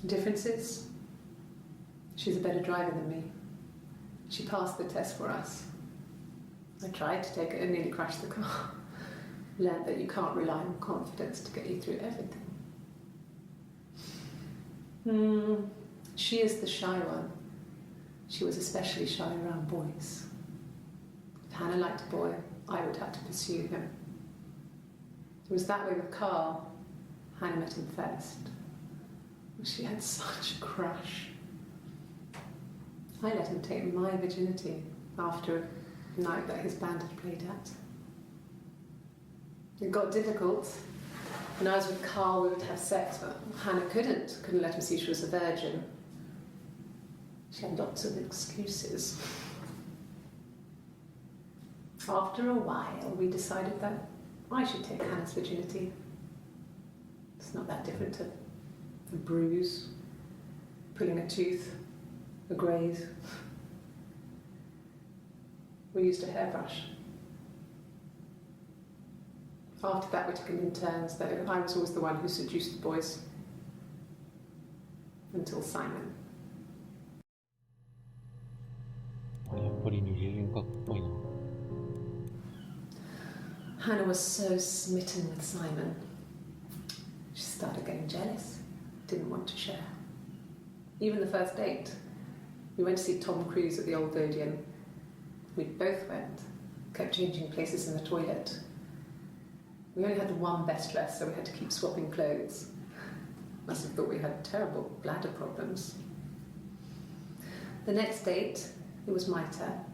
Differences? She's a better driver than me. She passed the test for us. I tried to take it and nearly crashed the car. Learned that you can't rely on confidence to get you through everything. She is the shy one. She was especially shy around boys. If Hannah liked a boy, I would have to pursue him. It was that way with Carl. Hannah met him first. She had such a crush. I let him take my virginity after a night that his band had played at. It got difficult. When I was with Carl, we would have sex, but Hannah couldn't let him see she was a virgin. She had lots of excuses. After a while, we decided that I should take Hannah's virginity. It's not that different to a bruise, pulling a tooth, a graze. We used a hairbrush. After that, we took it in turns, though. I was always the one who seduced the boys. Until Simon. やっぱり20年かっぽいな。 Hannah was so smitten with Simon. She started getting jealous. Didn't want to share. Even the first date, we went to see Tom Cruise at the Old Odeon. We both went, kept changing places in the toilet. We only had one best dress, so we had to keep swapping clothes. Must have thought we had terrible bladder problems. The next date, it was my turn.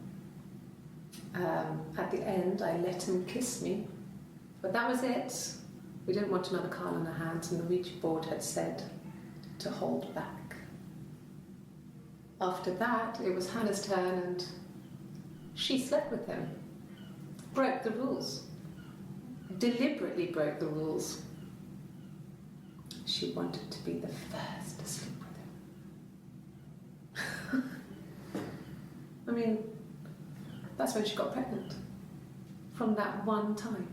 At the end, I let him kiss me, but that was it. We didn't want another Carl on our hands, and the Ouija board had said to hold back. After that, it was Hannah's turn, and she slept with him. Broke the rules. Deliberately broke the rules. She wanted to be the first to sleep with him. I mean, that's when she got pregnant. From that one time.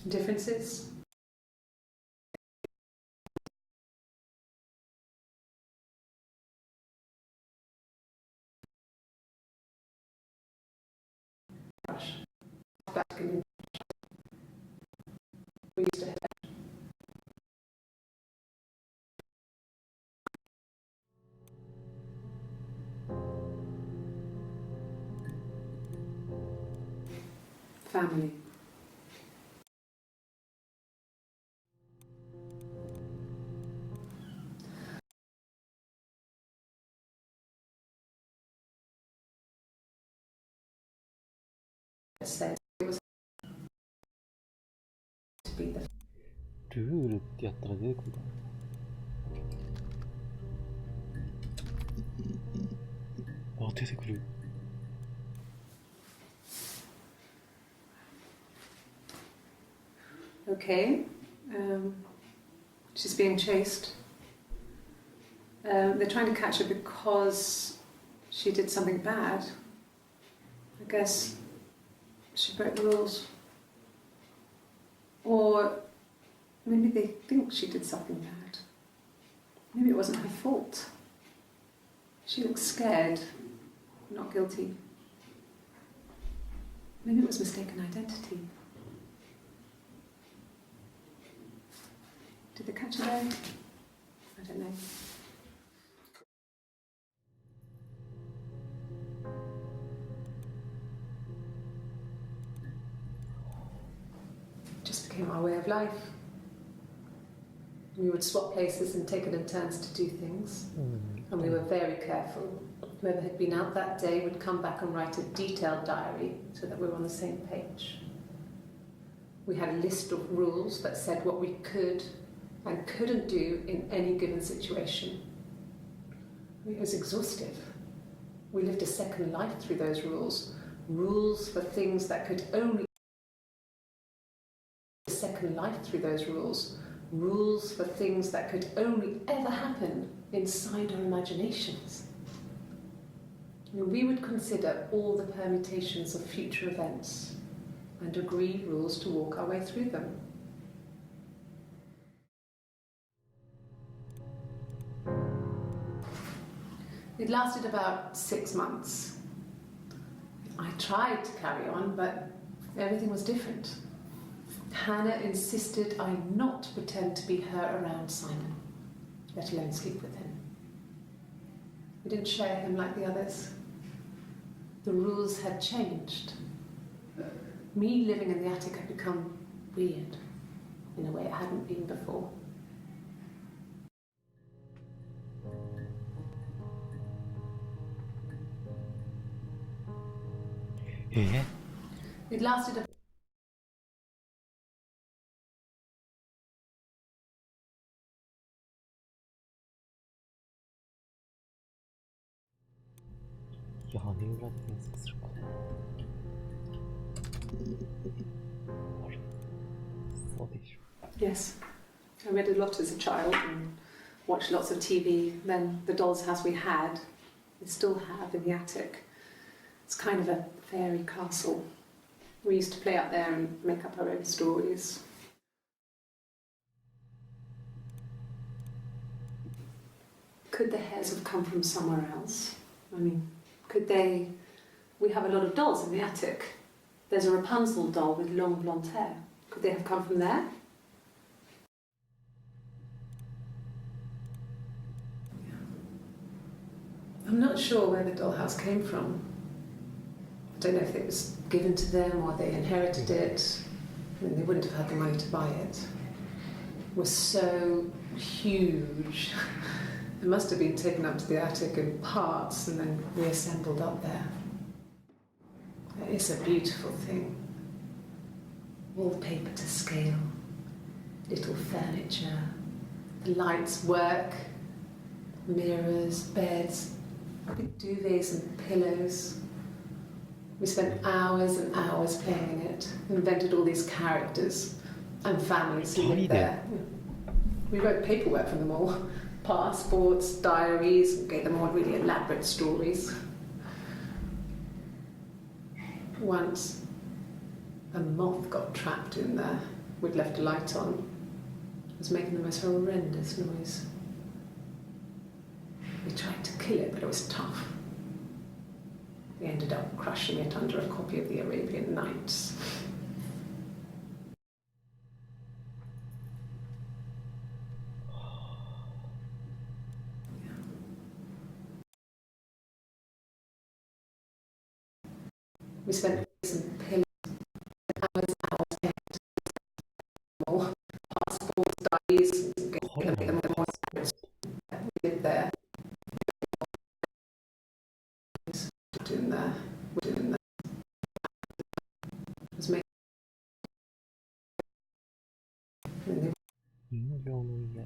Differences? We used to family. Said it was to be the ルールってやったら出てくるかな。あ、出てくる。Okay, she's being chased. They're trying to catch her because she did something bad. I guess she broke the rules. Or maybe they think she did something bad. Maybe it wasn't her fault. She looks scared, not guilty. Maybe it was mistaken identity. Did they catch her there? I don't know. Just became our way of life. We would swap places and take it in turns to do things. And we were very careful. Whoever had been out that day would come back and write a detailed diary so that we were on the same page. We had a list of rules that said what we could and couldn't do in any given situation. It was exhaustive. We lived a second life through those rules. Rules for things that could only... A second life through those rules. Rules for things that could only ever happen inside our imaginations. We would consider all the permutations of future events and agree rules to walk our way through them. It lasted about 6 months. I tried to carry on, but everything was different. Hannah insisted I not pretend to be her around Simon, let alone sleep with him. We didn't share him like the others. The rules had changed. Me living in the attic had become weird in a way it hadn't been before. It lasted a... 屋根裏で検索するか。あれ、そうでしょ。Yes, I read a lot as a child and watched lots of TV. Then the doll's house we had, we still have in the attic. It's kind of a fairy castle. We used to play out there and make up our own stories. Could the Hares have come from somewhere else? I mean, could they... We have a lot of dolls in the attic. There's a Rapunzel doll with long blonde hair. Could they have come from there? I'm not sure where the dollhouse came from. I don't know if it was given to them or they inherited it. I mean, they wouldn't have had the money to buy it. It was so huge. It must have been taken up to the attic in parts and then reassembled up there. It's a beautiful thing. Wallpaper to scale, little furniture, the lights work, mirrors, beds, big duvets and pillows. We spent hours and hours playing in it, invented all these characters and families who lived there. We wrote paperwork for them all, passports, diaries, gave them all really elaborate stories. Once, a moth got trapped in there. We'd left a light on. It was making the most horrendous noise. We tried to kill it, but it was tough. We ended up crushing it under a copy of the Arabian Nights. We spent some pillows, hours, more passports, diaries, and get them more accurate. We did there. We're doing that. We're doing that. It was making. 人形の家。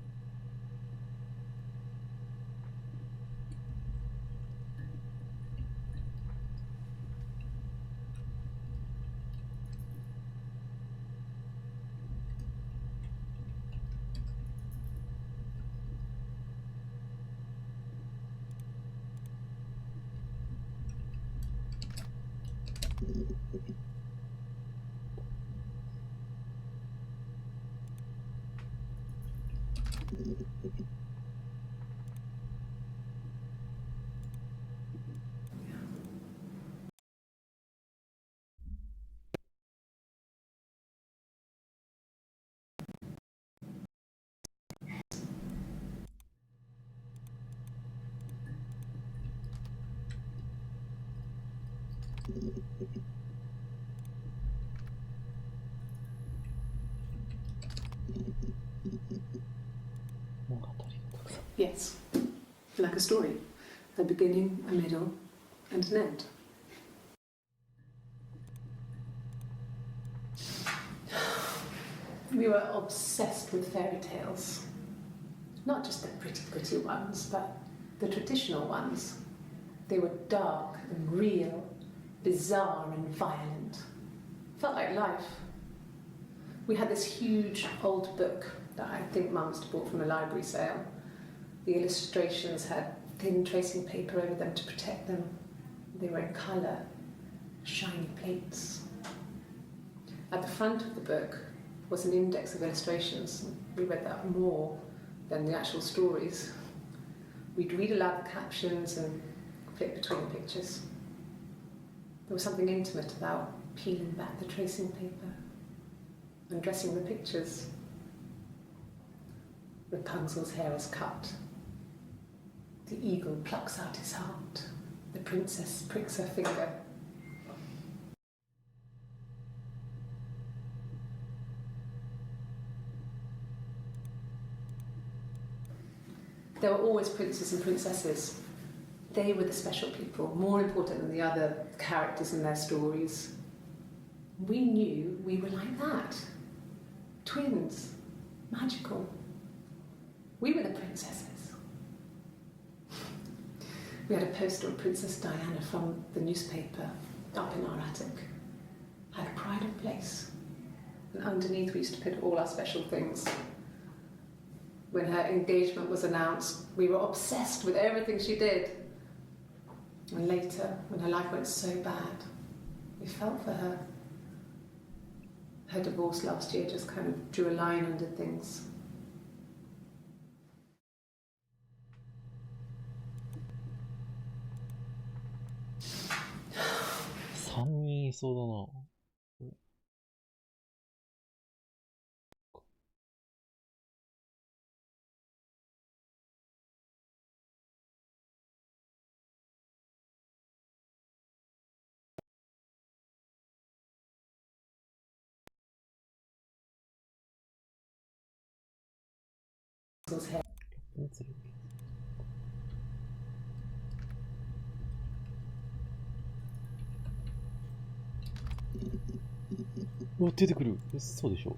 Yes, like a story. A beginning, a middle, and an end. We were obsessed with fairy tales. Not just the pretty, pretty ones, but the traditional ones. They were dark and real, bizarre and violent. Felt like life. We had this huge old book that I think Mum must have bought from a library sale. The illustrations had thin tracing paper over them to protect them. They were in colour, shiny plates. At the front of the book was an index of illustrations. We read that more than the actual stories. We'd read aloud the captions and flip between the pictures. There was something intimate about peeling back the tracing paper, undressing the pictures. Rapunzel's hair is cut. The eagle plucks out his heart. The princess pricks her finger. There were always princes and princesses. They were the special people, more important than the other characters in their stories. We knew we were like that. Twins. Magical. We were the princesses. We had a poster of Princess Diana from the newspaper up in our attic. Had pride of place. And underneath we used to put all our special things. When her engagement was announced, we were obsessed with everything she did. And later, when her life went so bad, we felt for her. Her divorce last year just kind of drew a line under things.3人いそうだな。うわ、出てくる。そうでしょ。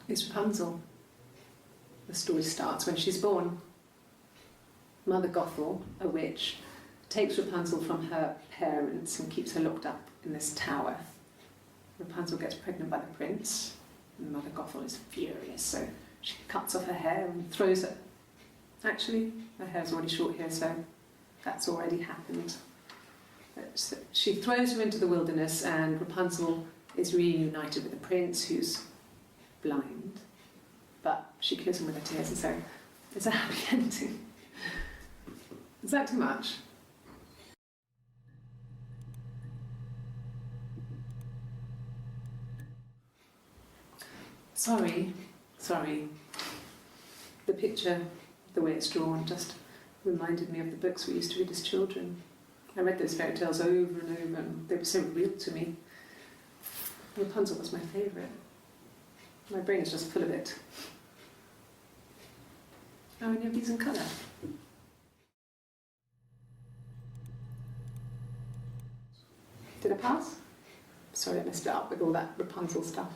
It's Rapunzel. The story starts when she's born. Mother Gothel, a witch, takes Rapunzel from her parents and keeps her locked up in this tower. Rapunzel gets pregnant by the prince, and Mother Gothel is furious, so she cuts off her hair and throws it. Actually, her hair's already short here, so that's already happened. So she throws her into the wilderness, and Rapunzel is reunited with the prince, who's blind, but she kills him with her tears, and so it's a happy ending. Is that too much? Sorry. The picture, the way it's drawn, just reminded me of the books we used to read as children. I read those fairy tales over and over, and they were so real to me. Rapunzel was my favourite. My brain is just full of it. How many of these in colour? Did I pass? Sorry, I messed it up with all that Rapunzel stuff.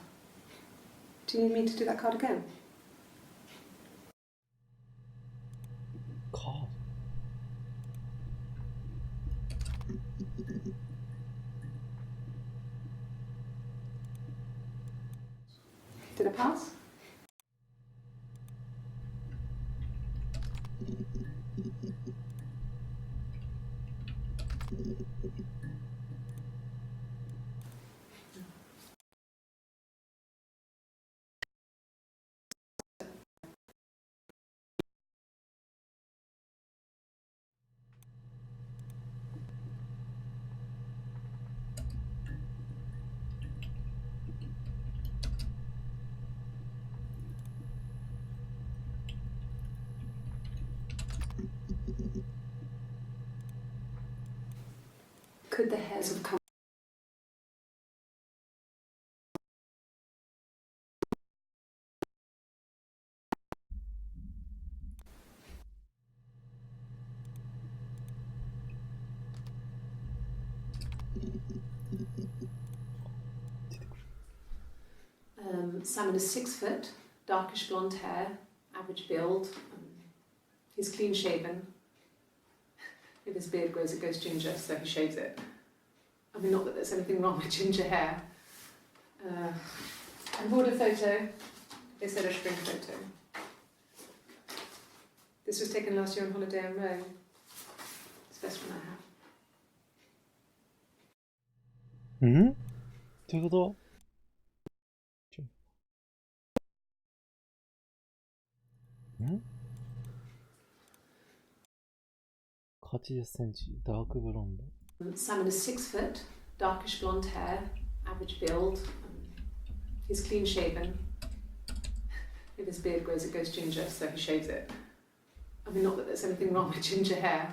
Do you need me to do that card again? Card? Did I pass? Could the hairs have come? Simon is 6 foot, darkish blonde hair, average build. He's clean shaven. If his beard grows, it goes ginger, so he shaves it. I mean, not that there's anything wrong with ginger hair. I bought a photo. They said a spring photo. This was taken last year on holiday in Rome. It's the best one I have. ん？どういうこと？ん？ 80センチ、ダークブロンド。Simon is 6 foot, darkish blonde hair, average build. He's clean shaven. If his beard grows, it goes ginger, so he shaves it. I mean, not that there's anything wrong with ginger hair.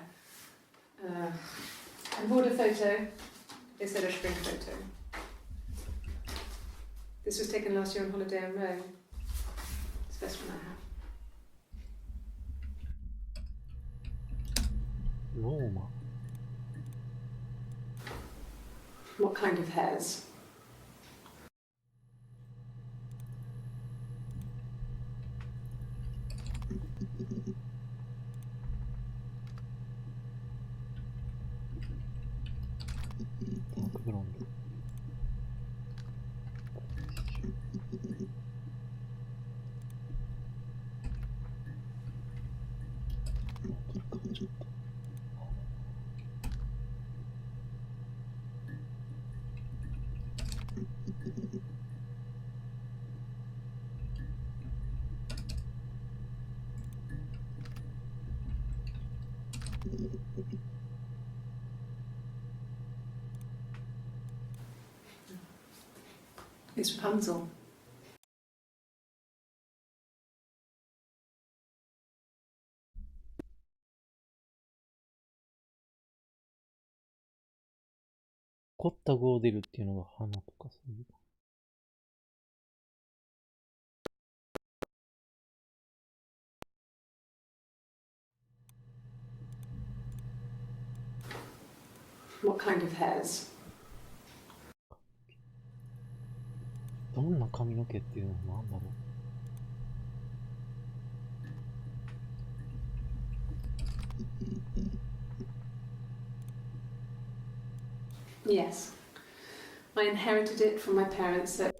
I bought a photo. They said a spring photo. This was taken last year on holiday in Rome. It's the best one I have. ローマ。 What kind of hairs? It's Rapunzel.「凝った語を出る」っていうのが花とかそういう。What kind of hairs? どんな髪の毛っていうのは何だろう。 Yes. I inherited it from my parents. So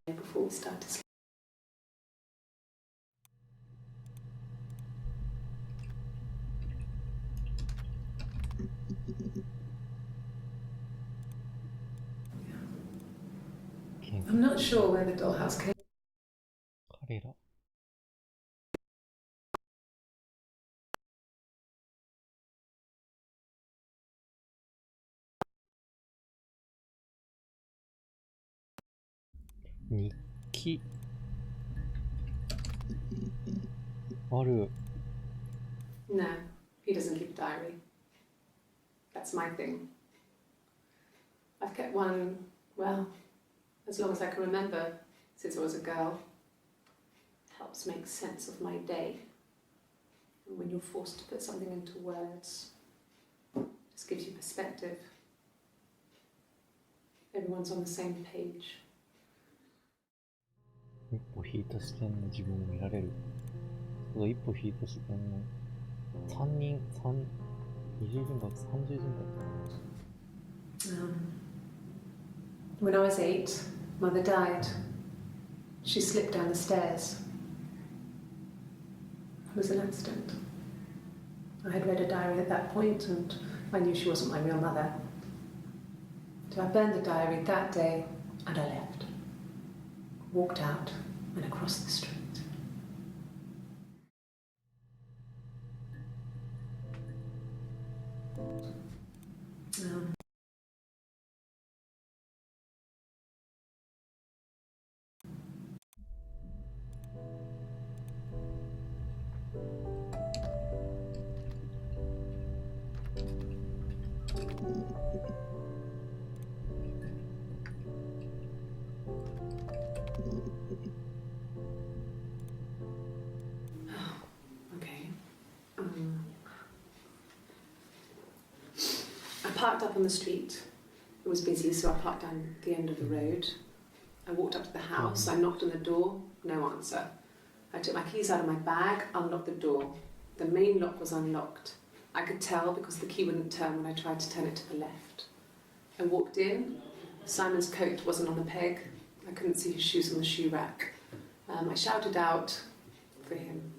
before we start to sleep. I'm not sure where the dollhouse came. 彼ら。日記。ある。 No, he doesn't keep a diary. That's my thing. I've kept one, well, as long as I can remember, since I was a girl. It helps make sense of my day. And when you're forced to put something into words, it just gives you perspective. Everyone's on the same page. 一歩引いた視点の自分を見られる。そうだ、一歩引いた視点の二重人格、三重人格。When I was 8, Mother died. She slipped down the stairs. It was an accident. I had read a diary at that point and I knew she wasn't my real mother. So I burned the diary that day and I left. Walked out and across the street. I parked up on the street. It was busy, so I parked down the end of the road. I walked up to the house, I knocked on the door, no answer. I took my keys out of my bag, unlocked the door. The main lock was unlocked. I could tell because the key wouldn't turn when I tried to turn it to the left. I walked in. Simon's coat wasn't on the peg. I couldn't see his shoes on the shoe rack. I shouted out for him.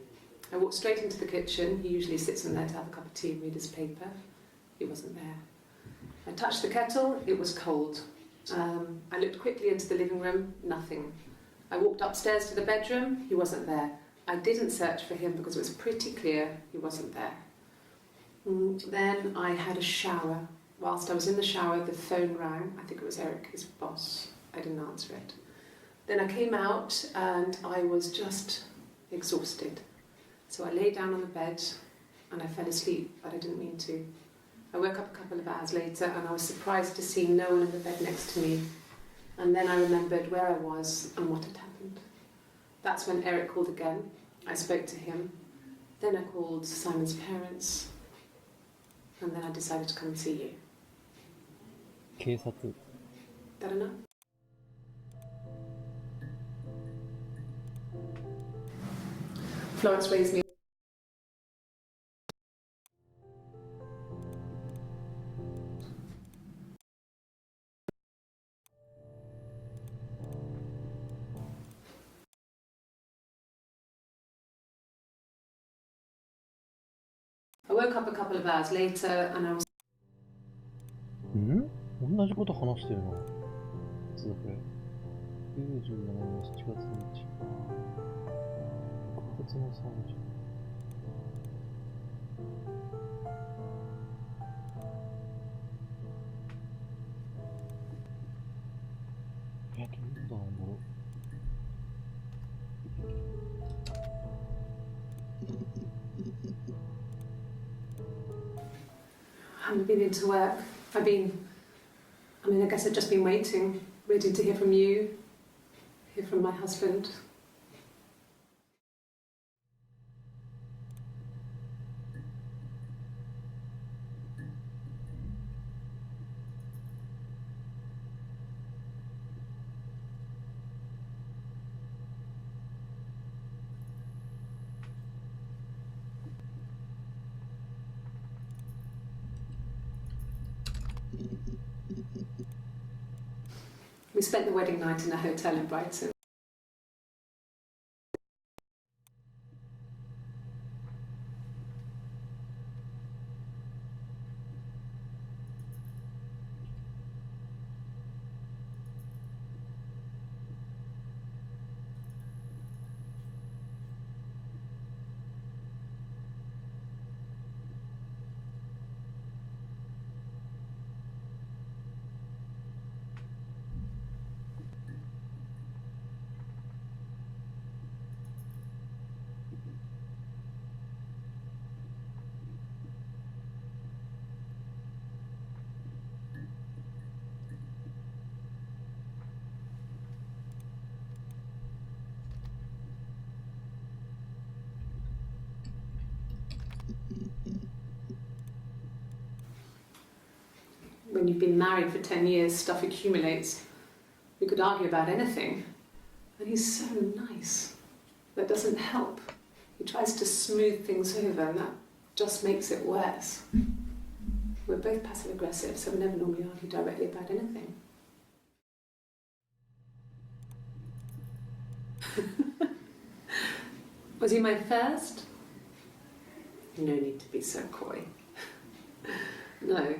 I walked straight into the kitchen. He usually sits in there to have a cup of tea and read his paper. He wasn't there. I touched the kettle. It was cold. I looked quickly into the living room. Nothing. I walked upstairs to the bedroom. He wasn't there. I didn't search for him because it was pretty clear he wasn't there. Then I had a shower. Whilst I was in the shower, the phone rang. I think it was Eric, his boss. I didn't answer it. Then I came out and I was just exhausted. So I lay down on the bed and I fell asleep, but I didn't mean to. I woke up a couple of hours later and I was surprised to see no one in the bed next to me. And then I remembered where I was and what had happened. That's when Eric called again. I spoke to him. Then I called Simon's parents. And then I decided to come and see you. 警察。 That enough? Florence raised me. I woke up a couple of hours later and I was... 同じこと話してるな。いつだこれ。97年7月1日。6月の30。どんなことなんだろう。I haven't been into work. I guess I've just been waiting to hear from you, hear from my husband. We spent the wedding night in a hotel in Brighton. When you've been married for 10 years, stuff accumulates. We could argue about anything. And he's so nice. That doesn't help. He tries to smooth things over, and that just makes it worse. We're both passive-aggressive, so we never normally argue directly about anything. Was he my first? No need to be so coy. No.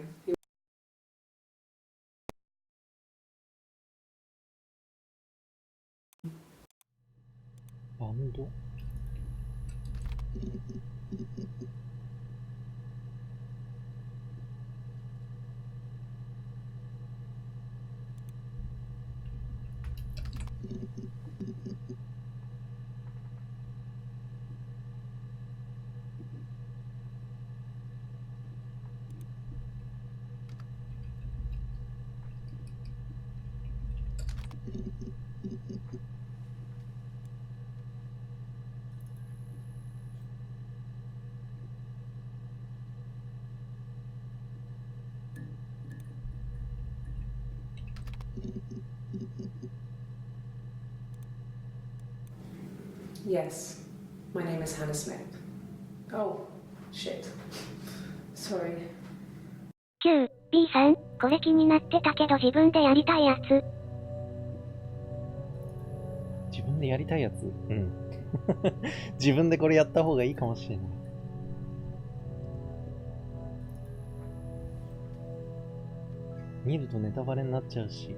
Bando? Yes, my name is Hannah Smith. Oh, shit. Sorry. B さん、これ気になってたけど自分でやりたいやつ。自分でやりたいやつ？うん。自分でこれやった方がいいかもしれない。見るとネタバレになっちゃうし。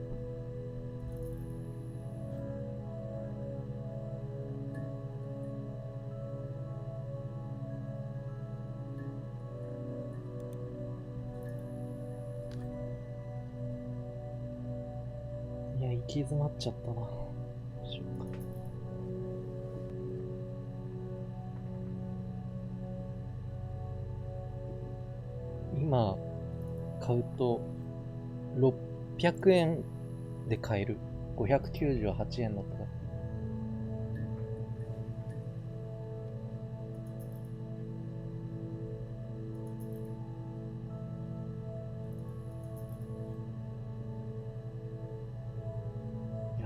いや、行き詰まっちゃったな。どうしようか。今、買うと、600円で買える。598円だったから。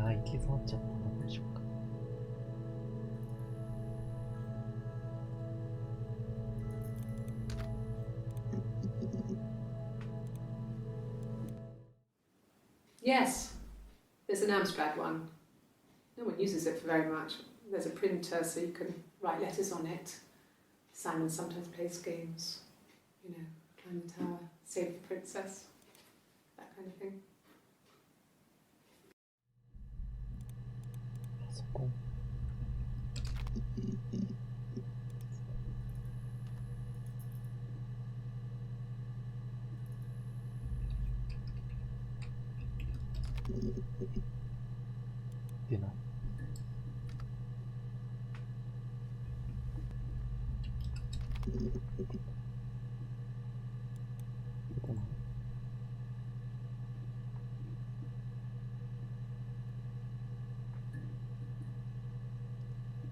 行き詰まっちゃったな。どうしようか。Yes, there's an Amstrad one. No one uses it for very much. There's a printer so you can write letters on it. Simon sometimes plays games. You know, climb the tower, save the princess. That kind of thing. パソコン。出ない。出ない。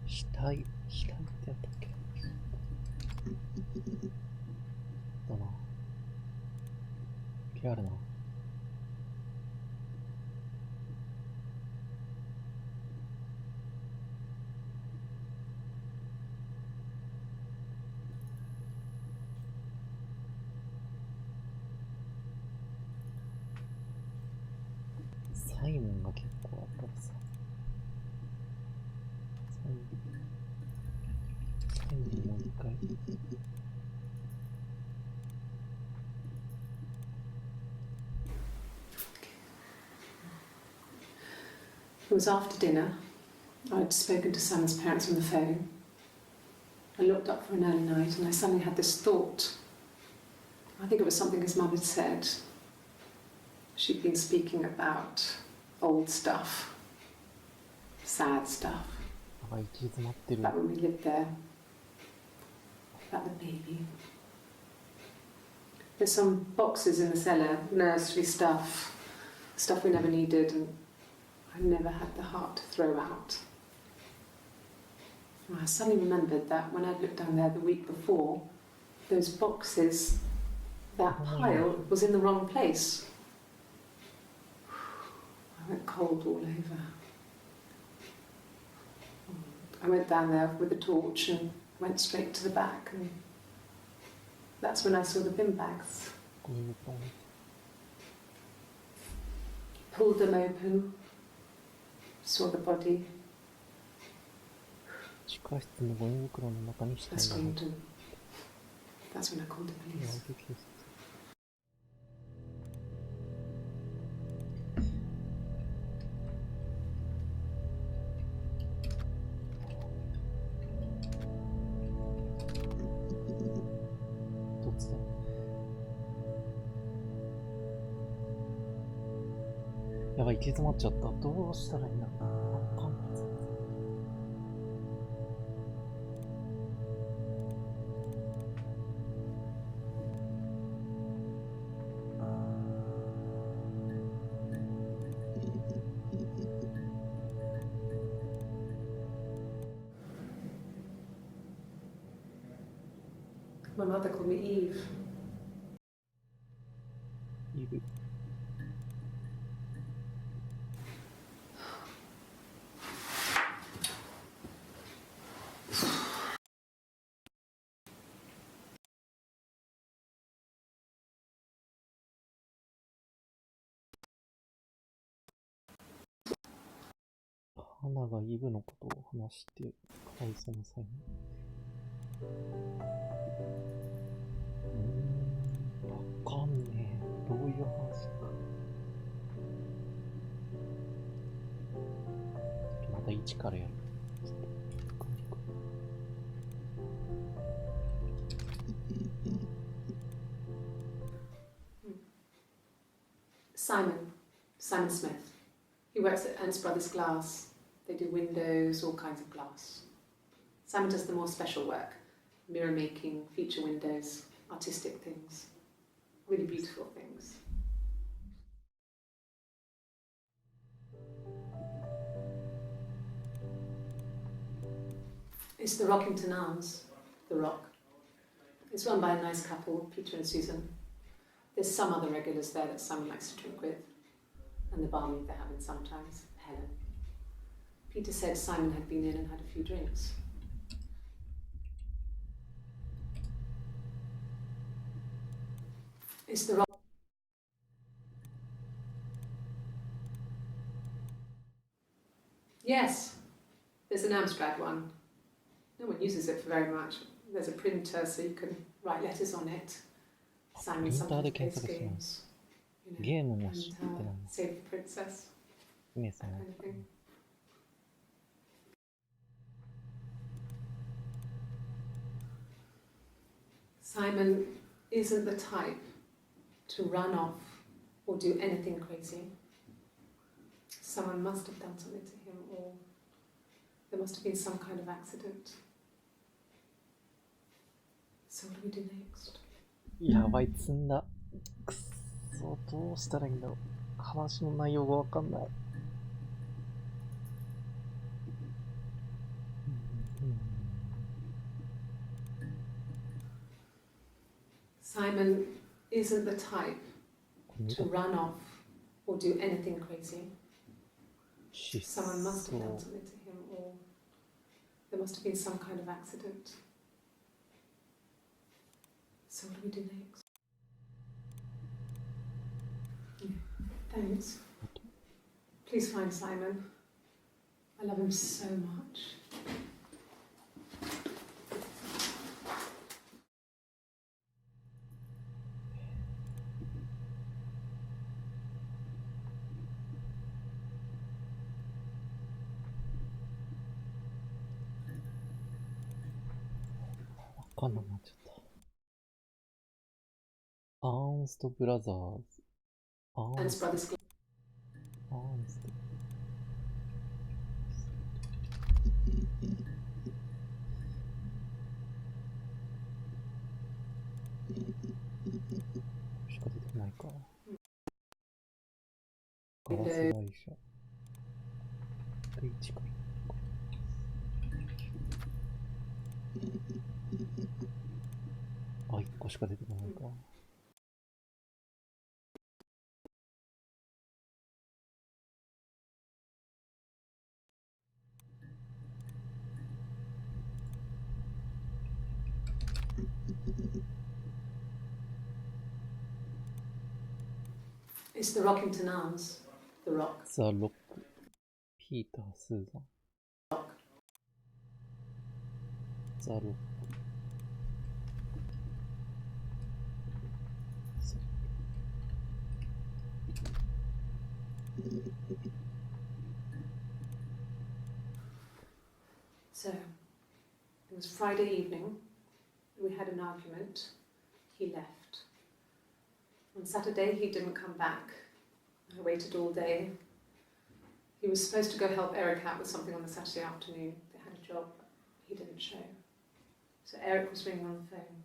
死体ってやったっけ？だな。あるな。サイモンが結構あったらさ。サイモンもう一回。It was after dinner. I'd spoken to Sam's parents on the phone. I looked up for an early night and I suddenly had this thought. I think it was something his mum had said. She'd been speaking about old stuff, sad stuff. About when we lived there. About the baby. There's some boxes in the cellar, nursery stuff we never needed and I never had the heart to throw out. I suddenly remembered that when I'd looked down there the week before, those boxes, that pile was in the wrong place. I went cold all over. I went down there with a torch and went straight to the back, and that's when I saw the bin bags. Pulled them open, saw the body. 地下室のゴミ袋の中に死 I 体が入っ screamed, and that's when I called the て police. 突然やばい、行き詰まっちゃった。どうしたらいいんだろう。わかんない。My mother called me Eve. イブ。花がイブのことを話して、かわいそうな際に。わかんねえ。どういう話か。また一からやる。Simon Smith. He works at Ernst Brothers Glass. They do windows, all kinds of glass. Simon does the more special work, mirror making, feature windows, artistic things, really beautiful things. It's the Rockington Arms, the Rock. It's run by a nice couple, Peter and Susan. There's some other regulars there that Simon likes to drink with, and the barmaid they're having sometimes, Helen. Peter said Simon had been in and had a few drinks. It's the Rock. Yes, there's an Amstrad one. No one uses it for very much. There's a printer so you can write letters on it. Simon sometimes plays games. You know, and Save the Princess. That kind of thing. Simon isn't the type to run off or do anything crazy. Someone must have done something to him, or there must have been some kind of accident. So what do we do next? やばい、積んだ。くっそ、どうしたらいいんだろう。話の内容がわかんない。Simon isn't the type to run off or do anything crazy. Someone must have done something to him, or there must have been some kind of accident. So what do we do next? Yeah, thanks. Please find Simon. I love him so much. I can't remember. アーンストブラザーズ。Ernst Brothers Glass. アーンスト。しか出てないか。ガラス会社。で、1から。あ、1個しか出てないか。It's the Rockington Arms. The Rock. ザ・ロック。ピーター・スーザン。ザ・ロック。So, it was Friday evening. We had an argument. He left. On Saturday, he didn't come back. I waited all day. He was supposed to go help Eric out with something on the Saturday afternoon. They had a job. He didn't show. So Eric was ringing on the phone.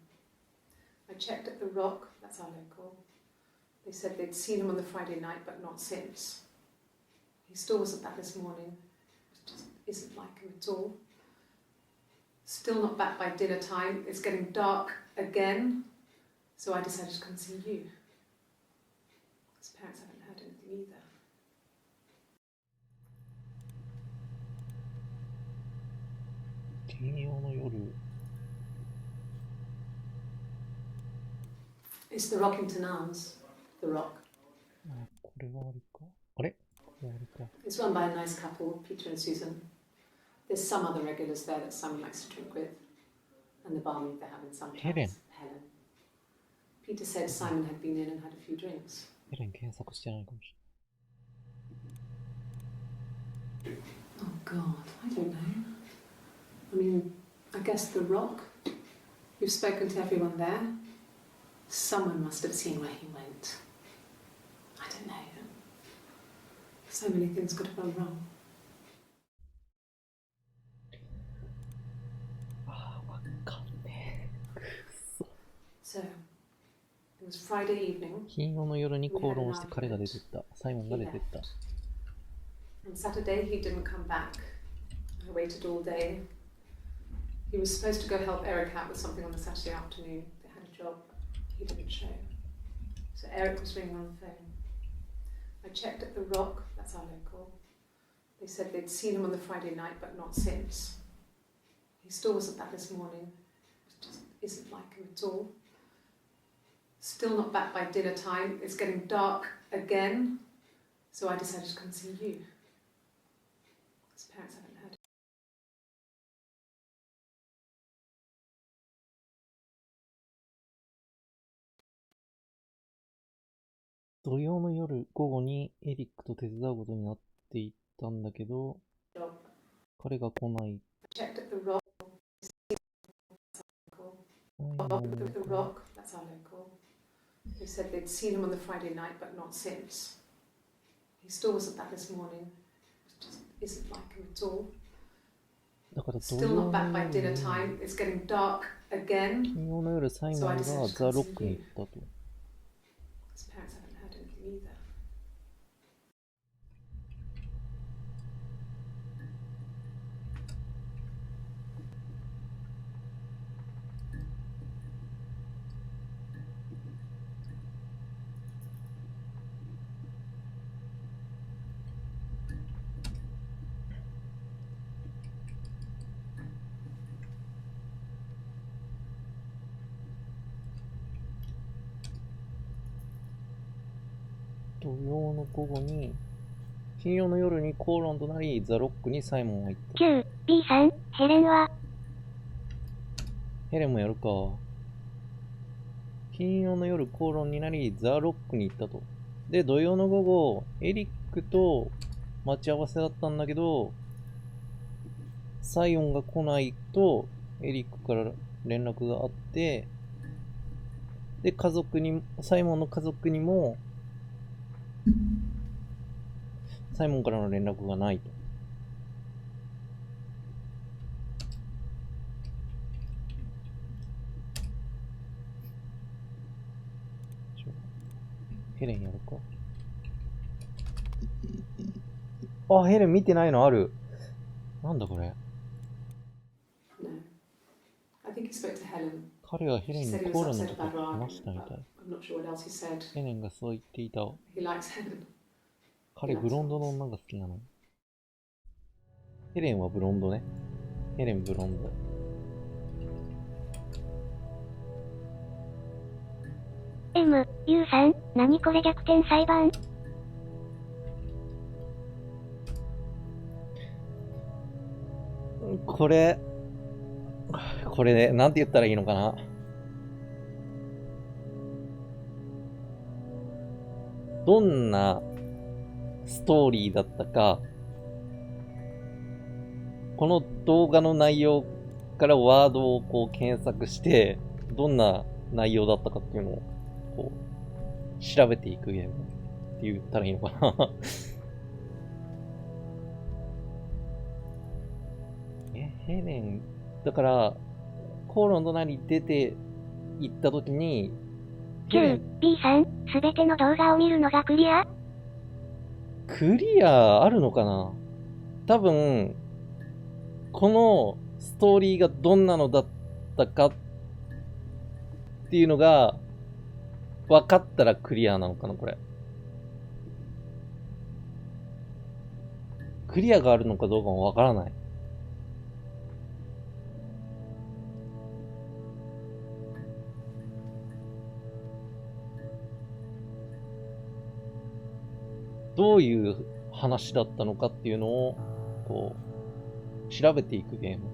I checked at The Rock, that's our local. They said they'd seen him on the Friday night, but not since. He still wasn't back this morning. It just isn't like him at all. Still not back by dinner time. It's getting dark again. So I decided to come see you. His parents haven't heard anything either. It's the Rockington Arms. The Rock. これはあれか。あれ？これはあれか。 It's run by a nice couple, Peter and Susan. There's some other regulars there that Simon likes to drink with. And the barmaid they're having sometimes. Helen. Peter said Simon had been in and had a few drinks. ヘレン検索してないかもし Oh God, I don't know. I mean, I guess The Rock. You've spoken to everyone there. Someone must have seen where he went. I don't know. So many things could have gone wrong. ああ、わかんねえ。くそ。 So, it was Friday evening. 金曜の夜に口論をして彼が出てった。サイモンが出てった。 On Saturday, he didn't come back. I waited all day. He was supposed to go help Eric out with something on the Saturday afternoon. They had a job. He didn't show. So Eric was ringing on the phone. I checked at The Rock, that's our local. They said they'd seen him on the Friday night, but not since. He still wasn't back this morning. It just isn't like him at all. Still not back by dinner time. It's getting dark again. So I decided to come see you. His parents haven't heard. 土曜の夜午後にエリックと手伝うことになっていったんだけど、彼が来ない。 Checked at The Rock. The Rock, that's our local. They said they'd seen him on the Friday night, but not since. He still wasn't back this morning. It just isn't like him at all. だから土 Still 曜 not back の by dinner 夜 time. It's getting dark again. 金曜の夜サイモンがザ・ロックに行ったと。 His parents haven't heard anything either. 土曜の午後に、金曜の夜に口論となり、ザ・ロックにサイモンが行った。 9B さん、ヘレンはヘレンもやるか。金曜の夜口論になり、ザ・ロックに行ったと。で、土曜の午後、エリックと待ち合わせだったんだけど、サイオンが来ないと、エリックから連絡があって、で、サイモンの家族にも、サイモンからの連絡がないと。ヘレンやるか。あ、ヘレン見てないのある。なんだこれ。No. I think he spoke to Helen. 彼はヘレン He に said he コー was ラの upset 時 about our 話したみ argument, たい。 but I'm not sure what else he said. ヘレンがそう言っていた。 He likes Helen. 彼ブロンドの女が好きなの。ヘレンはブロンドね。ヘレンブロンド。ゆうさん、何これ逆転裁判？これね、なんて言ったらいいのかな。どんなストーリーだったか、この動画の内容からワードをこう検索して、どんな内容だったかっていうのを、こう、調べていくゲームって言ったらいいのかな。ヘレン、だから、口論の中に出て行った時に、9、B さん、すべての動画を見るのがクリア？クリアあるのかな。多分、このストーリーがどんなのだったかっていうのが分かったらクリアなのかな、これ。クリアがあるのかどうかも分からない。どういう話だったのかっていうのを、こう、調べていくゲーム。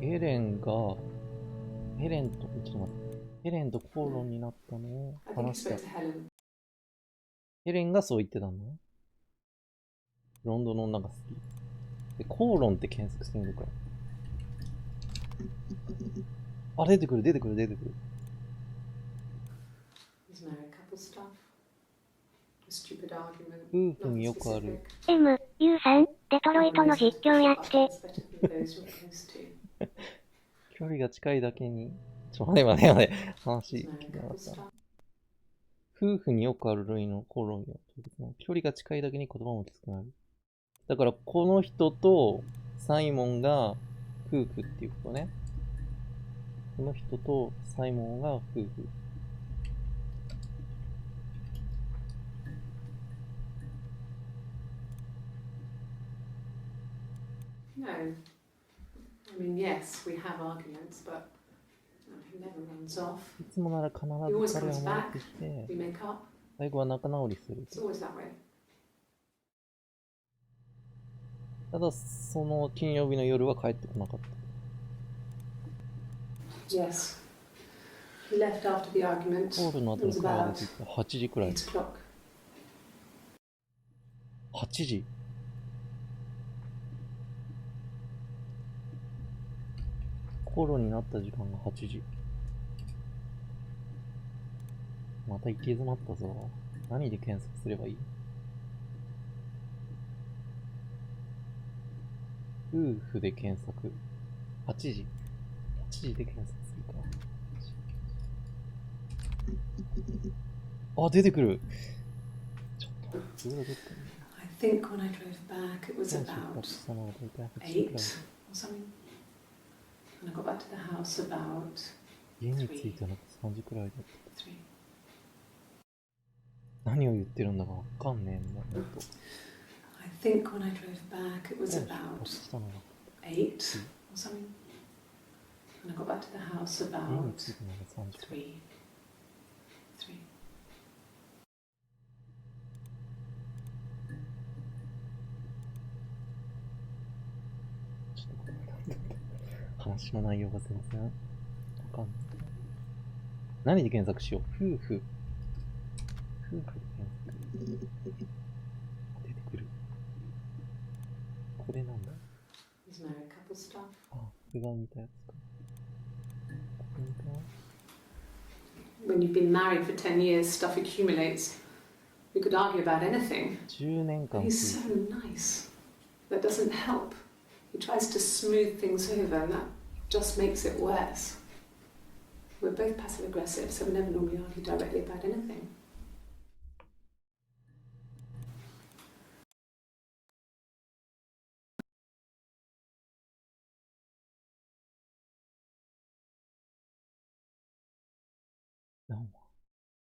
ヘレンと、ちょっと待って。ヘレンと口論になったのを I think he 話した。 spoke to Helen. ヘレンがそう言ってたの。ロンドンの女が好き。で、口論って検索してみるから。あ、出てくる。His married couple stuff. A stupid argument. 夫婦 Not によくある。 specific. M、ゆうさん、デトロイトの実況やって。 It's better than those you're close to. 距離が近いだけに。待て。話 His 聞 married きなが couple らさ。 stuff. 夫婦によくある類の口論よ。距離が近いだけに言葉もきつくなる。だから、この人とサイモンが夫婦っていうことね。この人とサイモンが夫婦。No. I mean, yes, we have arguments, but he never runs off. いつもなら必 He always ず彼 comes を戻 back. ってきて、 We make up. 最後は仲直りする。 It's always that way. ただ、その金曜日の夜は帰ってこなかった。 Yes. He left after the argument. コールの It 後に was 彼は about 出てきた。8時くらい。 8 o'clock. 8時。コロになった時間が8時。また行き詰まったぞ。何で検索すればいい？夫婦で検索。8時。8時で検索するか。あ、出てくる。ちょっと、どれだどっか I think when I drove back, it was に。出 about 発したのが大体8時く 8 or らい。 something. And I got back to the house about 家に着いたのが3時くらいだった。 3. 何を言ってるんだかわかんねえんだよ、ほんと。 I think when I drove back, it was 出 about 発したのが 8 or something. And I got back to the house 家に about 着いたのが3時くらい。 3. 3. ちょっとこれ話の内容がすいません。わかんない。何で検索しよう。夫婦で検索。出てくる。これなんだ。 His married couple stuff. あ、僕が見たやつか。これか。 When you've been married for 10 years, stuff accumulates. We could argue about anything. 10年間 He's so nice. That doesn't help. He tries to smooth things over, and that just makes it worse. We're both passive aggressive, so we never normally argue directly about anything.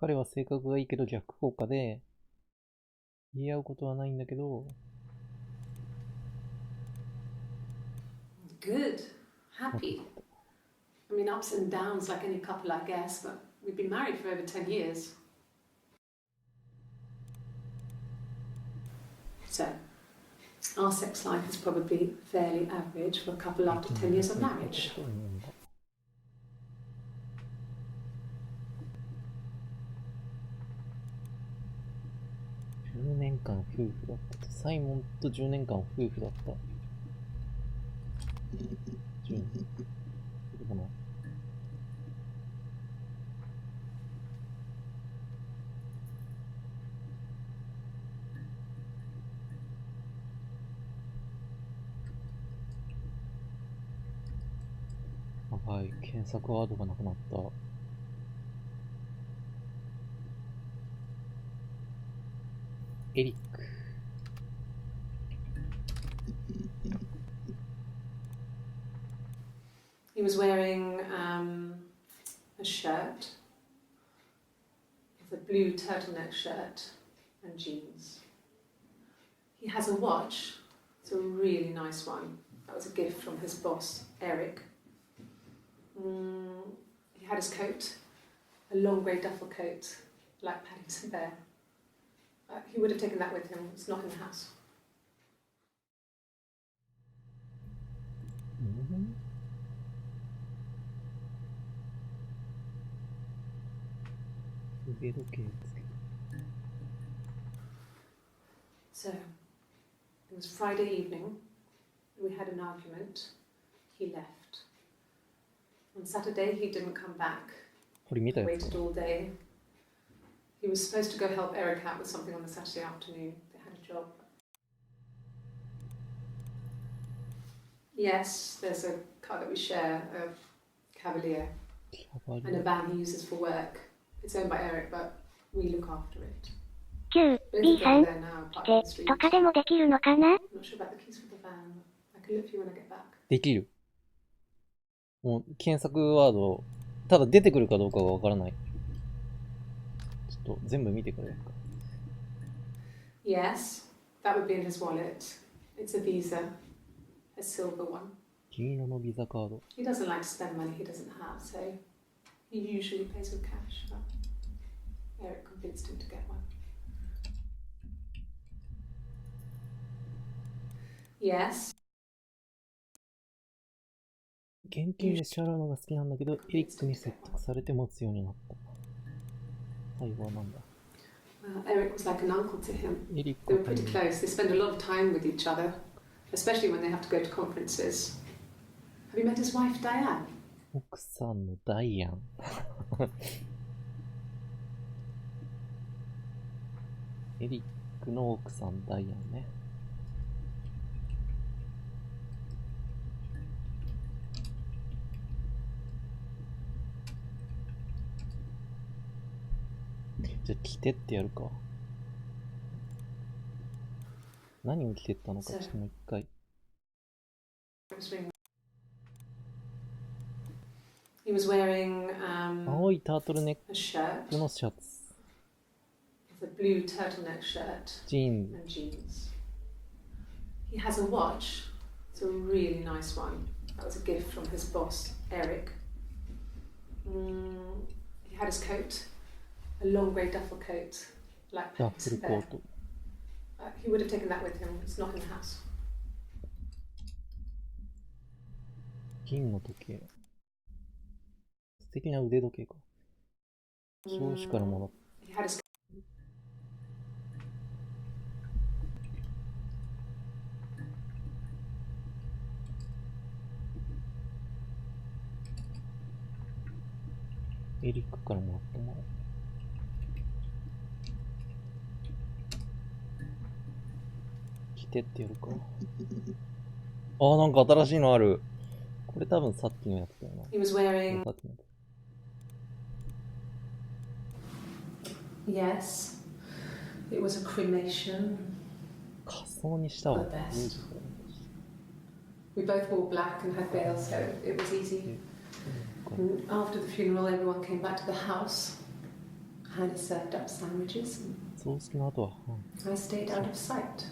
彼は性格がいいけど逆効果で、言い合うことはないんだけど、 Good. Happy. I mean, ups and downs like any couple, I guess, but we've been married for over 10 years. So, our sex life is probably fairly average for a couple after 10 years of marriage. 10年間夫婦だったと。サイモンと10年間夫婦だった。10年。そうかな。はい、検索ワードがなくなった。エリック。He was wearing a shirt, it's a blue turtleneck shirt and jeans. He has a watch, it's a really nice one. That was a gift from his boss, Eric. He had his coat, a long grey duffel coat, like Paddington Bear. He would have taken that with him, it's not in the house. 腕時計つけた。 So, it was Friday evening, we had an argument, he left. On Saturday he didn't come back, これ見た I やつ waited all day. He was supposed to go help Eric out with something on the Saturday afternoon, they had a job. Yes, there's a car that we share, a Cavalier, and a van he uses for work. It's owned by Eric, but we look after it. Q、B さん、来て、とかでもできるのかな？ I'm not sure about the keys for the van. I can look for you when I get back. できる。もう検索ワード、ただ出てくるかどうかがわからない。ちょっと全部見てくれるか。Yes, that would be in his wallet. It's a Visa, a silver one. 金色のビザカード。 He doesn't like to spend money he doesn't have, so he usually pays with cash, but Eric convinced him to get one. Yes. 現金で支払うのが好きなんだけど、エリックに説得されて持つようになった。最後はなんだ？ Eric was like an uncle to him. エリッ They ク were pretty close. They spend a lot of time with each other, especially when they have to go to conferences. Have you met his wife, Diane? 奥さんのダイアン。エリックの奥さんダイアンね。じゃあ着てってやるか。何を着てったのかちょっともう一回。He was wearing 青いタートルネッ a shirt, クのシャツ、 a blue turtleneck shirt ジーンズ、 and jeans. He has a watch. It's a really nice one. That was a gift from his boss, Eric. He had his coat, a long grey duffel coat, like ダッフル Paddington コ Bear. ート。 He would have taken that with him. It's not in the house. 銀の時計。素敵な腕時計か。上司からもらった。 He had his エリックからもらったもの。着てってやるか。ああ、なんか新しいのある。これ多分さっきのやつだよな。 He was wearing さっきのやつ。 Yes, it was a cremation. 仮装にしたわ。 The best. We both wore black and had veils, so it was easy. And after the funeral, everyone came back to the house. Hannah served up sandwiches, and 葬式の後は、I stayed out of sight.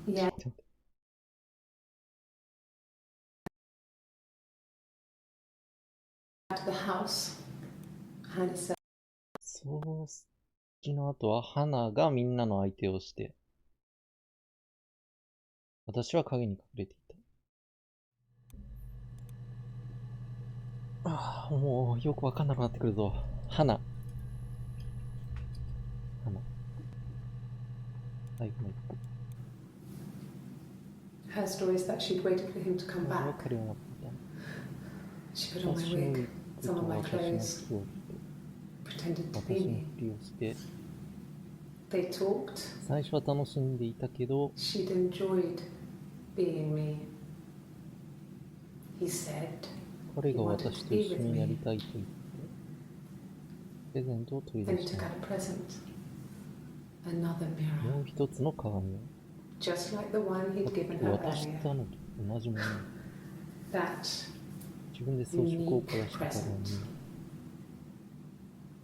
Yeah. To the house, Hannah served. 葬式の後は、花がみんなの相手をして、私は影に隠れていた。もうよくわかんなくなってくるぞ。花。最後の一個。Her story is that she'd waited for him to come back. She put on my wig, some of my clothes, pretended to be me. They talked. 最初は楽しんでいたけど、She'd enjoyed being me. He said, 彼が私と一緒になりたいと言って、プレゼントを取り then 出 he し took た。 out a present, another も mirror, う一つの鏡を。 just like the one he'd given her 渡し earlier. たのと同じもの。 That 自分で装飾を凝らした鏡。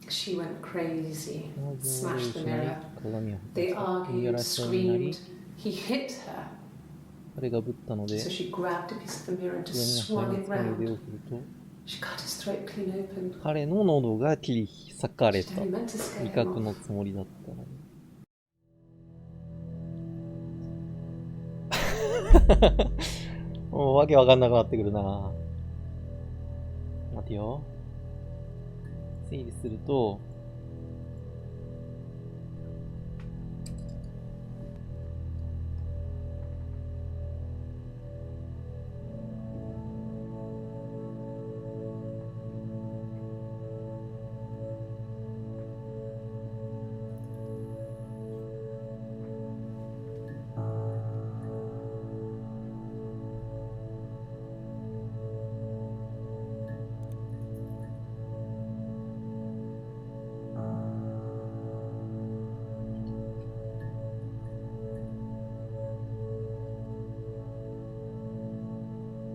she went crazy, この行 smashed 動 the しない mirror. 鏡を They 破壊し、言い argued, 争いになり、 screamed. He hit her, 彼がぶったので、 so she grabbed a piece of the mirror and 上に just 鼻 swung に it つまみ腕 round. を振ると、 She cut his throat clean open. 彼の喉が切り裂かれ She'd た。 only meant to scare 威 him 嚇の off. つもりだったのに。もうわけわかんなくなってくるな。待てよ。整理すると、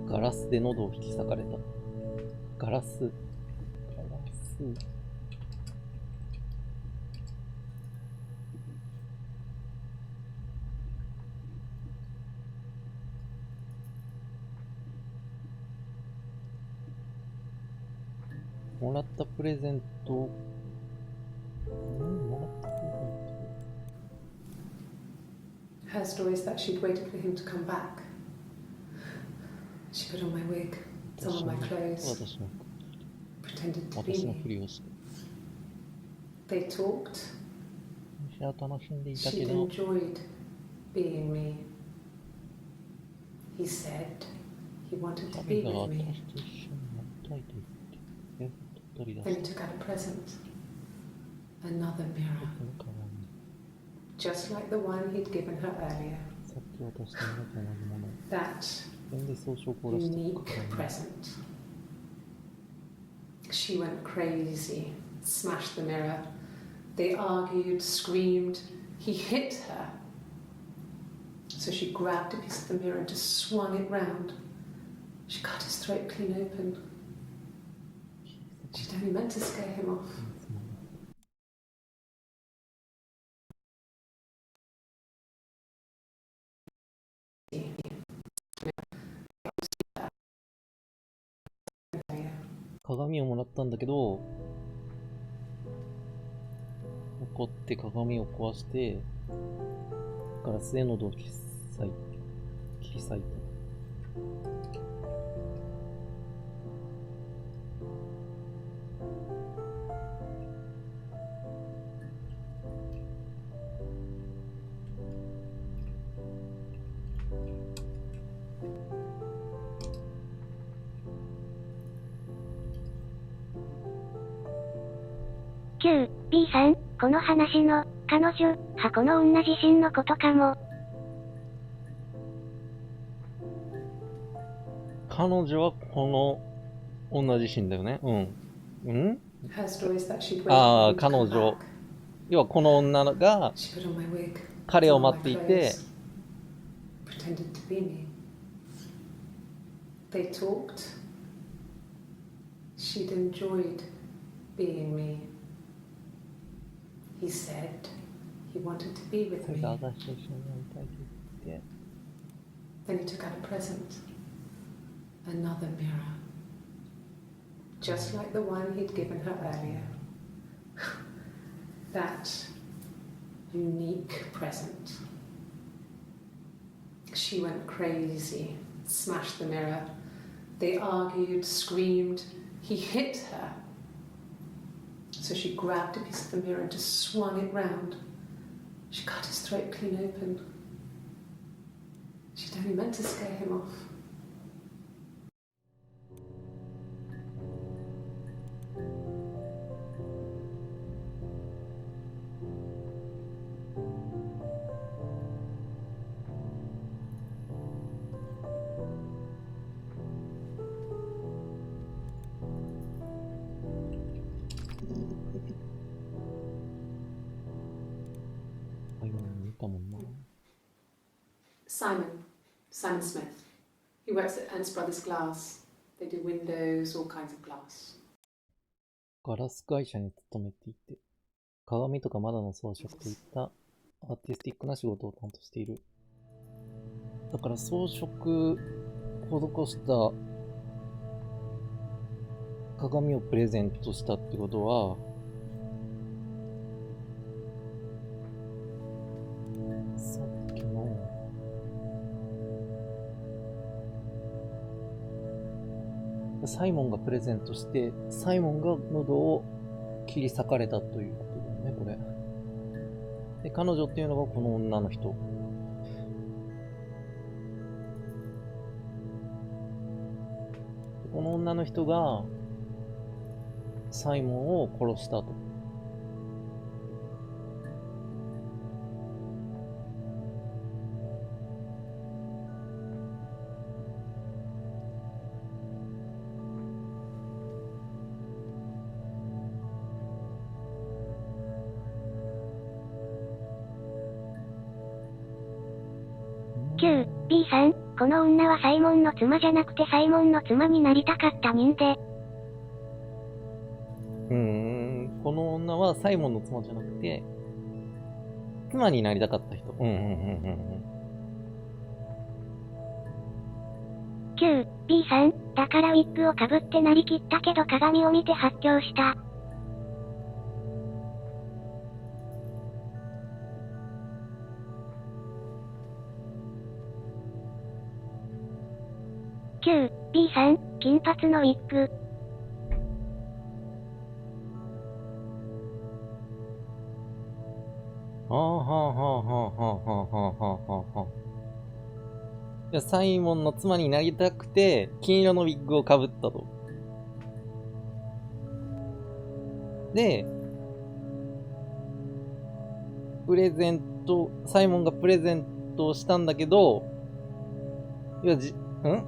ガラスで喉を引き裂かれた。ガラス。もらったプレゼント。もらったプレゼント。 Her story is that she'd waited for him to come back. She put on my wig, some of my clothes, 私の pretended to 私 be のふ me. りをして。 They talked. 私は楽しんでいたけ She'd ど、 enjoyed being me. He said he wanted to 彼 be が with 私 me. と一緒になりたいと言って、取り出 Then し he た。 took out a present, another mirror, この鏡。 just like the one he'd given her earlier. さっき渡したものと同じもの。 That 全で装飾を凝らした unique 鏡。 present. She went crazy, smashed the mirror. They argued, screamed. He hit her. So she grabbed a piece of the mirror and just swung it round. She cut his throat clean open. She'd only meant to scare him off. Yeah. 鏡をもらったんだけど、怒って鏡を壊して、ガラスで喉を切り裂いた。B さん、この話の、彼女、この女自身のことかも。彼女はこの女自身だよね。うん。うん？ Her story is that she'd waited ああ、 for him to 彼 come 女 back.。要はこの女が She put on my wig, 彼 some を of my 待っていて、 clothes, pretended to be me. They talked. she'd enjoyed being me. He said he wanted to be with それ me. が私と一緒にやりたいと言って、 Then he took out a present. Another mirror. Just like the one he'd given her earlier. That unique present. She went crazy, smashed the mirror. They argued, screamed. He hit her. So she grabbed a piece of the mirror and just swung it round. She cut his throat clean open. She'd only meant to scare him off. Simon Smith. He works at Ernst Brothers Glass. They do windows, all kinds of glass. ガラス会社に勤めていて、鏡とか窓の装飾といったアーティスティックな仕事を担当している。だから装飾施した鏡をプレゼントしたってことは、さっきのサイモンがプレゼントして、サイモンが喉を切り裂かれたということだよね、これ。で、彼女っていうのがこの女の人。この女の人がサイモンを殺したと。B さん、この女はサイモンの妻じゃなくてサイモンの妻になりたかった人で。この女はサイモンの妻じゃなくて、妻になりたかった人。B さん、だからウィッグをかぶってなりきったけど鏡を見て発狂した。B さん、金髪のウィッグ。いや、サイモンの妻になりたくて、金色のウィッグをかぶったと。で、サイモンがプレゼントをしたんだけど、いや、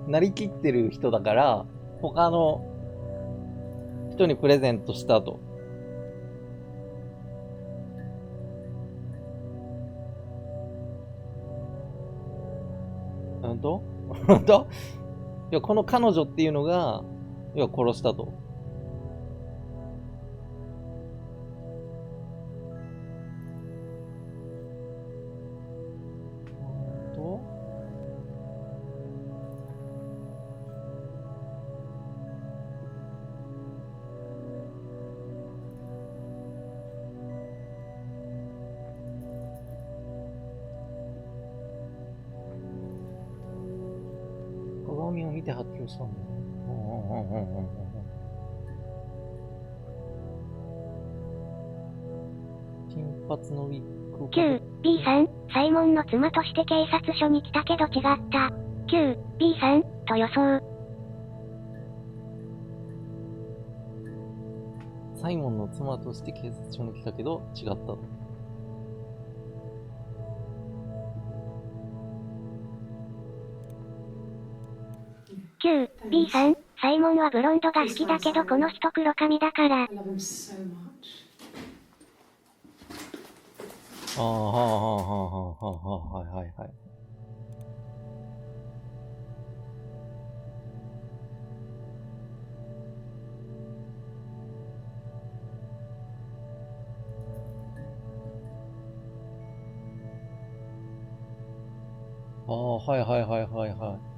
なりきってる人だから、他の人にプレゼントしたと。本当いや、この彼女っていうのが、要は殺したと。鏡を見て発表したんだよ。金髪のウィッグを。B さん、サイモンの妻として警察署に来たけど違った。B さん、と予想。サイモンの妻として警察署に来たけど違ったと。B さん、サイモンはブロンドが好きだけどこの人黒髪だから。はい。あ、はいはいはいはいはい。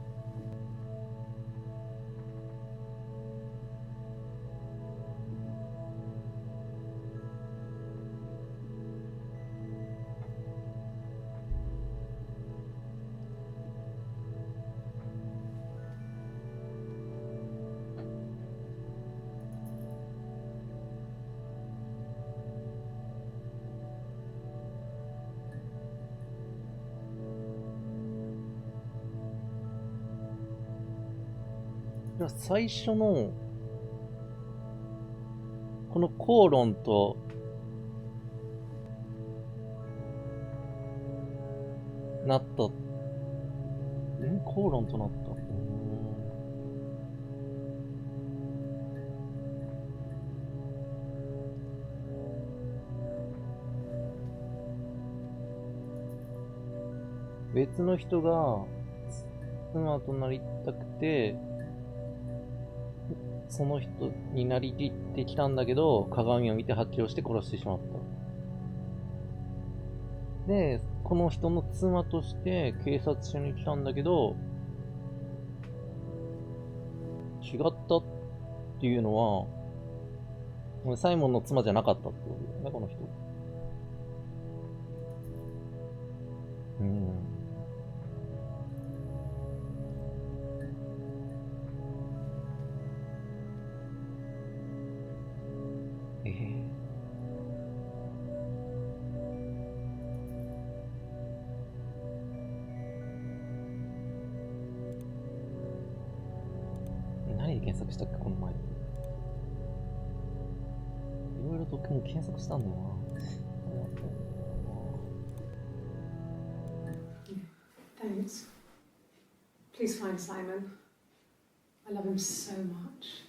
じゃあ最初の、この口論と、なった。口論となった。別の人が妻となりたくて、その人になりきってきたんだけど、鏡を見て発狂して殺してしまった。で、この人の妻として警察署に来たんだけど、違ったっていうのは、サイモンの妻じゃなかったってことだよね、この人。うん。何で検索したっけ、この前。いろいろとも検索したんだよな。Thanks. Please find Simon. I love him so much.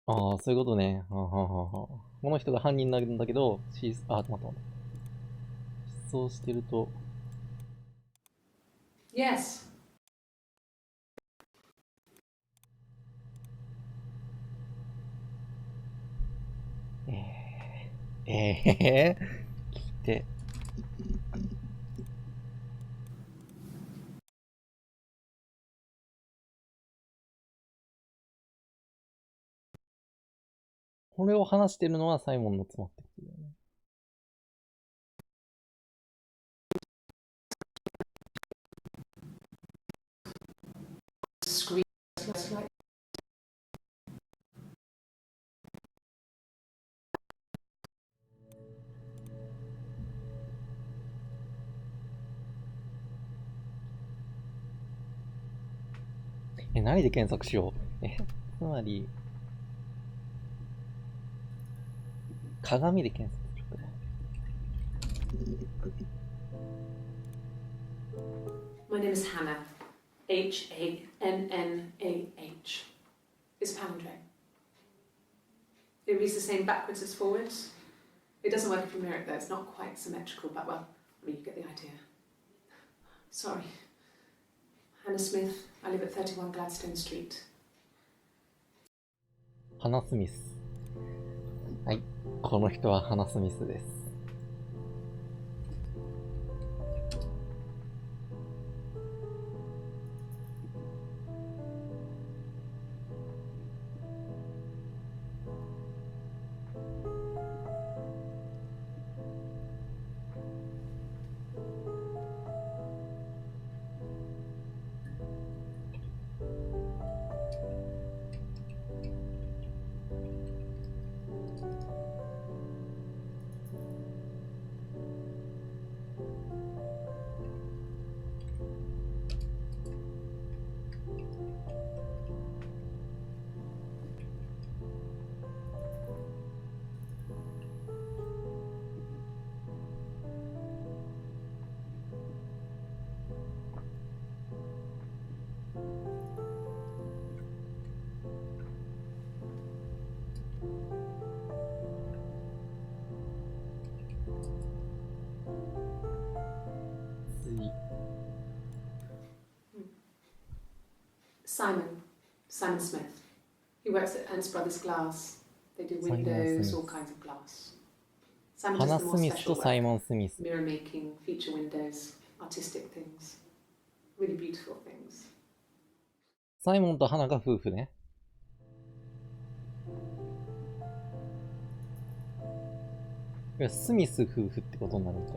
ああ、そういうことね。この人が犯人なんだけど、待った待った。失踪してると。Yes. 聞いて。これを話してるのはサイモンの妻ってことだよね。Scream like 何で検索しよう。つまり、鏡で検索するか。My name is Hannah. Hannah. It's palindrome. It reads the same backwards as forwards. It doesn't work if you mirror it though, it's not quite symmetrical, but well, I mean, you get the idea. Sorry. Hannah Smith, I live at 31 Gladstone Street. ハナ・スミス。はい。この人はハナ・スミスです。Simon Smith. works at Ernst Brothers Glass. They do windows, all kinds of glass. Simon ハ does ナ・ the ス more ミスと special サイ work. モン・スミス。 Mirror making, feature windows, artistic things. Really beautiful things. サイモンとハナが夫婦ね。いや、スミス夫婦ってことになるんか。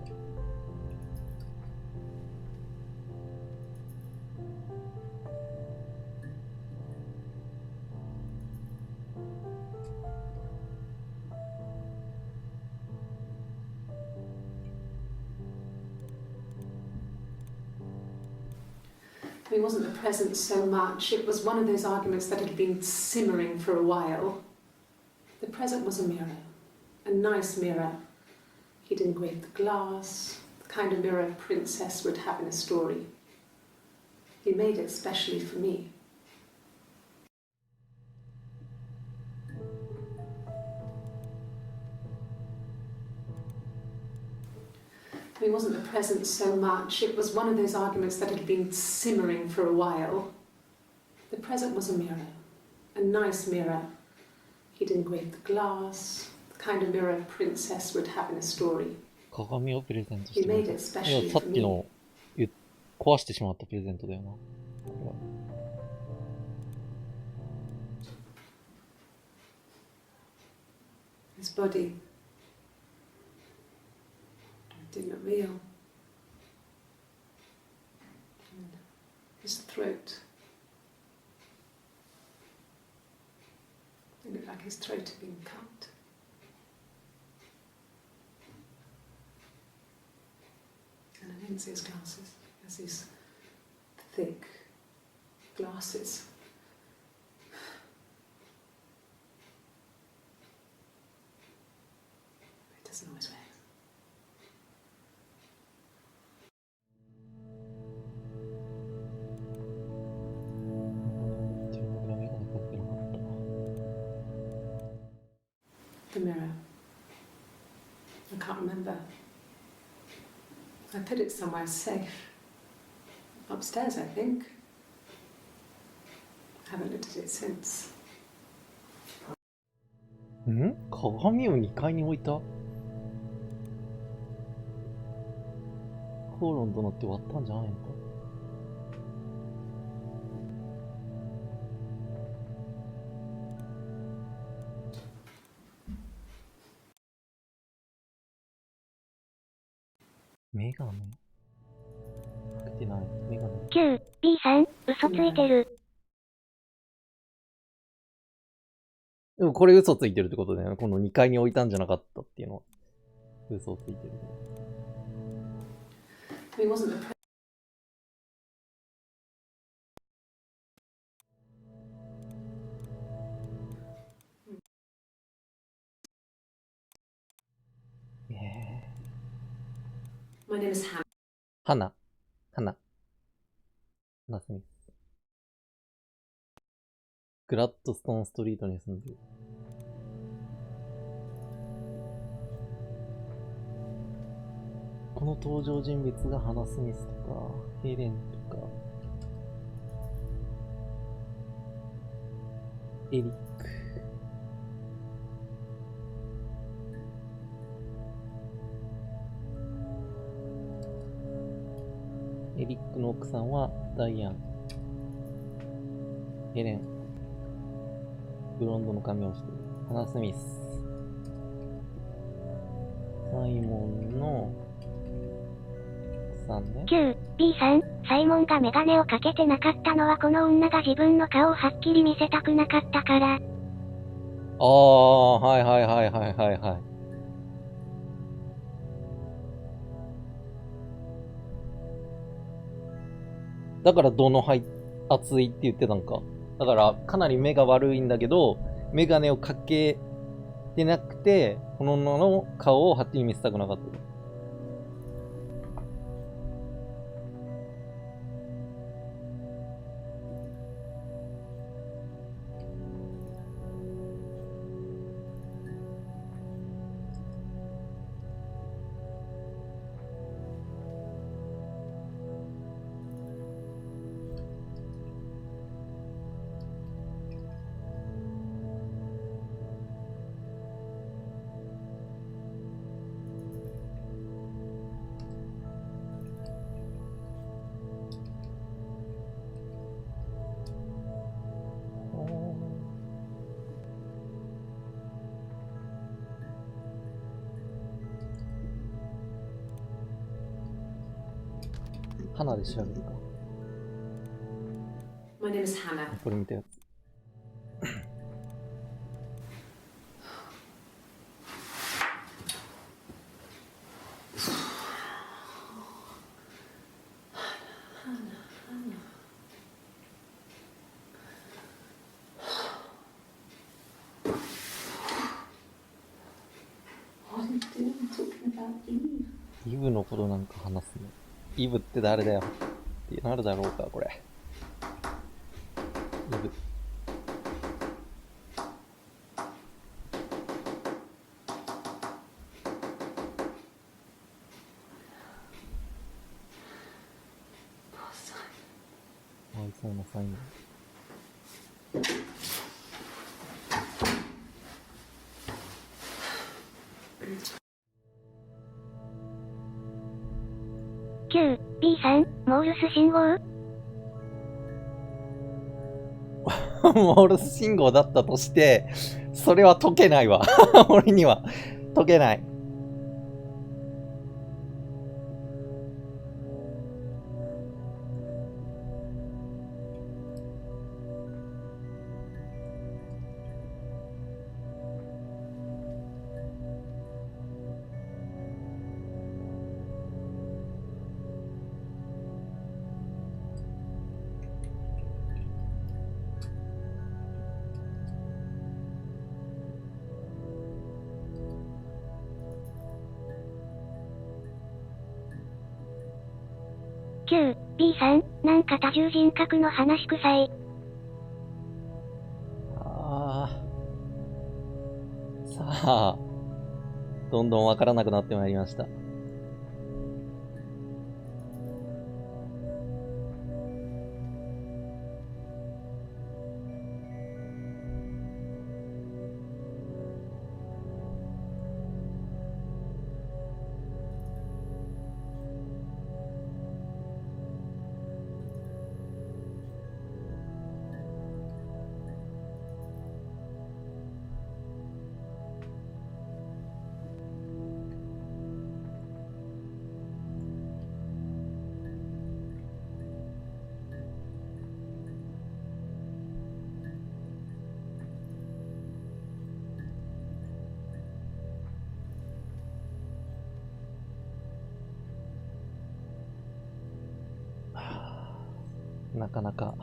It wasn't the present so much, it was one of those arguments that had been simmering for a while. The present was a mirror, a nice mirror. He'd engraved the glass, the kind of mirror a princess would have in a story. He made it specially for me. It wasn't the present so much, it was one of those arguments that had been simmering for a while. The present was a mirror, a nice mirror. He'd engraved the glass, the kind of mirror a princess would have in a story. 鏡をプレゼントし He てもらっ made た。 it いや specially さっ for き me. の壊してしまったプレゼントだよな。His body didn't look real. And his throat. It looked like his throat had been cut. And I didn't see his glasses. He has these thick glasses. He doesn't always wear them. 自分がメガネかけなかった。 The mirror. I can't remember. I put it somewhere safe. Upstairs, I think. I haven't looked at it since. ん？鏡を2階に置いた？口論となって割ったんじゃないのか？メガネ？かけてない。メガネ。 9、B さん、嘘ついてる。でもこれ嘘ついてるってことだよね。この2階に置いたんじゃなかったっていうのは。嘘ついてる。 He wasn't the My name is Hannah. 花スミス。グラッドストーンストリートに住んでる。この登場人物がハナ・スミスとか、ヘレンとか、エリック。エリックの奥さんはダイアン。ヘレン。ブロンドの髪をしてる。ハナ・スミス。サイモンの奥さんね。9、B さん、サイモンがメガネをかけてなかったのはこの女が自分の顔をはっきり見せたくなかったから。ああ、はいはいはいはいはいはい。だから度の厚いって言ってたんか。だからかなり目が悪いんだけど、メガネをかけてなくて、この女の顔をはっきり見せたくなかった。花で調べるか。My name is Hannah. これ見たやつ。イブのことなんか話すの。イブって誰だよってなるだろうか、これ。イブ。かわいそうなサイン。9、B さん、モールス信号モールス信号だったとして、それは解けないわ。俺には解けない。9、B さん、なんか多重人格の話くさい。さあ、どんどんわからなくなってまいりました。なかなか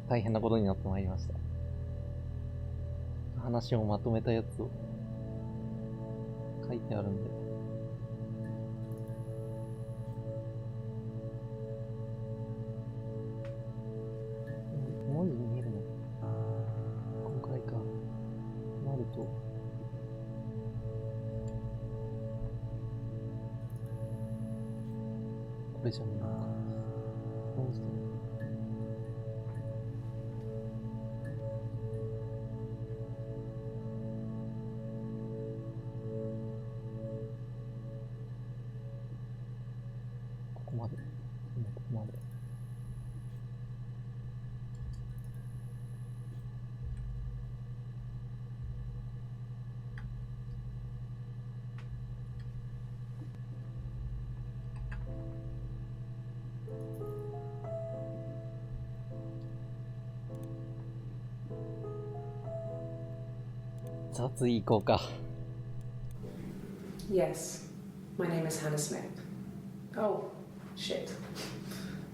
大変なことになってまいりました。話をまとめたやつを書いてあるんで。文字見えるの今回か。なると。これじゃねえのか。どうしてもここまで。今ここまで。雑い行こうか。Yes, my name is Hannah Smith. Oh, shit.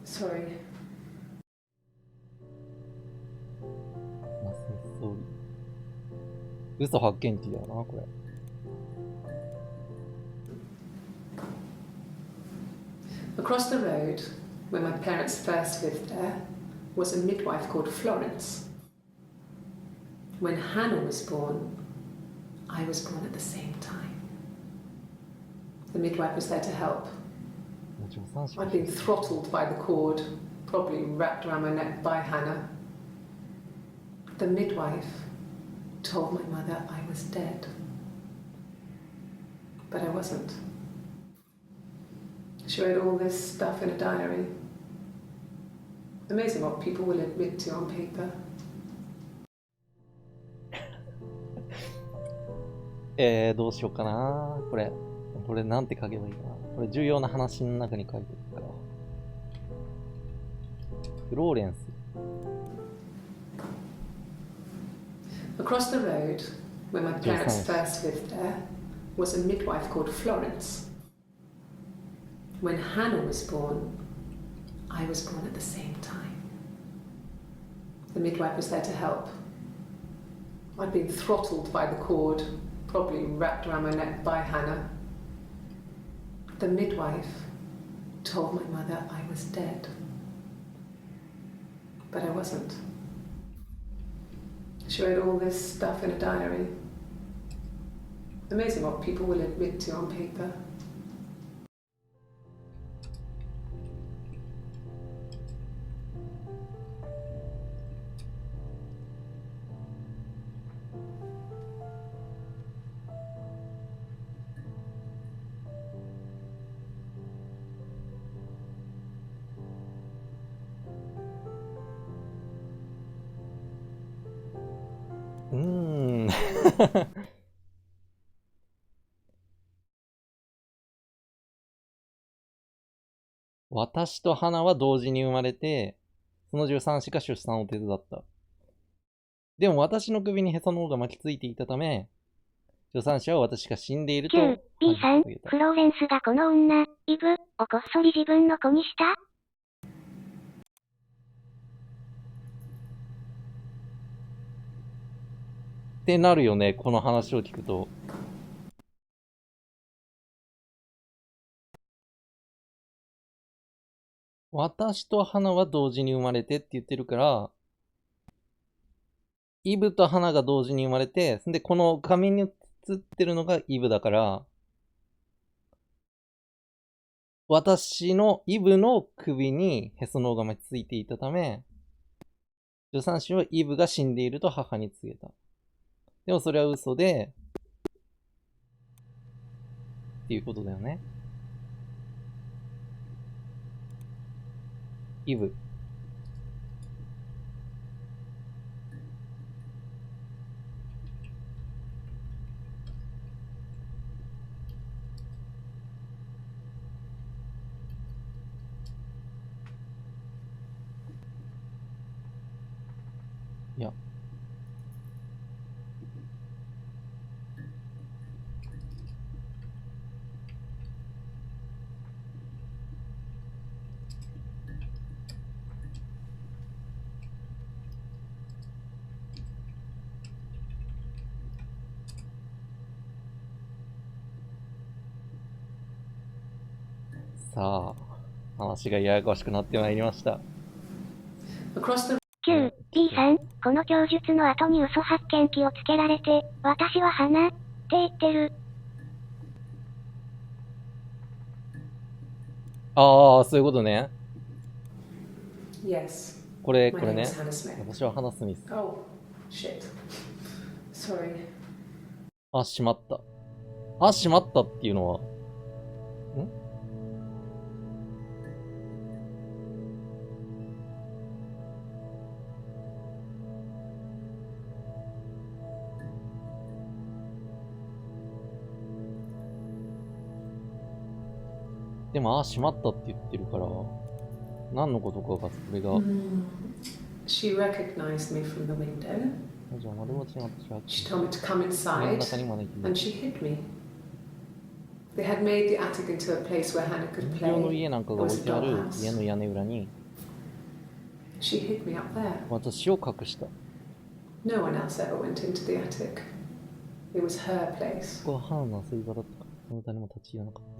Sorry. 嘘発見器だよな、これ。Across the road, where my parents first lived there, was a midwife called Florence. When Hannah was born, I was born at the same time. The midwife was there to help. I'd been throttled by the cord, probably wrapped around my neck by Hannah. The midwife told my mother I was dead. But I wasn't. She wrote all this stuff in a diary. Amazing what people will admit to on paper. どうしようかな。これなんて書けばいいかな。これ重要な話の中に書いてるから。フローレンス。Across the road, where my parents first lived there, was a midwife called Florence. When Hannah was born, I was born at the same time. The midwife was there to help. I'd been throttled by the cord, probably wrapped around my neck by Hannah. The midwife told my mother I was dead. But I wasn't. She wrote all this stuff in a diary. Amazing what people will admit to on paper.私と花は同時に生まれて、その助産師が出産を手伝った。でも私の首にへその緒が巻きついていたため、助産師は私が死んでいると。B さん、フローレンスがこの女、イブ、をこっそり自分の子にした?ってなるよね、この話を聞くと。私と花は同時に生まれてって言ってるから、イブと花が同時に生まれて、で、この紙に写ってるのがイブだから、私のイブの首にへその緒が巻きついていたため、助産師はイブが死んでいると母に告げた。でもそれは嘘で、っていうことだよね。イブ。いや。さあ、話がややこしくなってまいりました。9、B さん、この供述の後に嘘発見器をつけられて、私は花って言ってる。ああ、そういうことね。Yes. これね。私は花スミス。Oh, shit. Sorry. あ、しまった。あ、しまったっていうのは、でも、あ、しまったって言ってるから、何のことかが、これが。She recognized me from the window. じゃあ、丸餅に私は。She told me to come inside, and she hid me. They had made the attic into a place where Hannah could play. の家なんかが置いてある家の屋根裏に、She hid me up there. 私を隠した。No one else ever went into the attic. It was her place. ここは花の遊び場だったから、この誰も立ち入らなかった。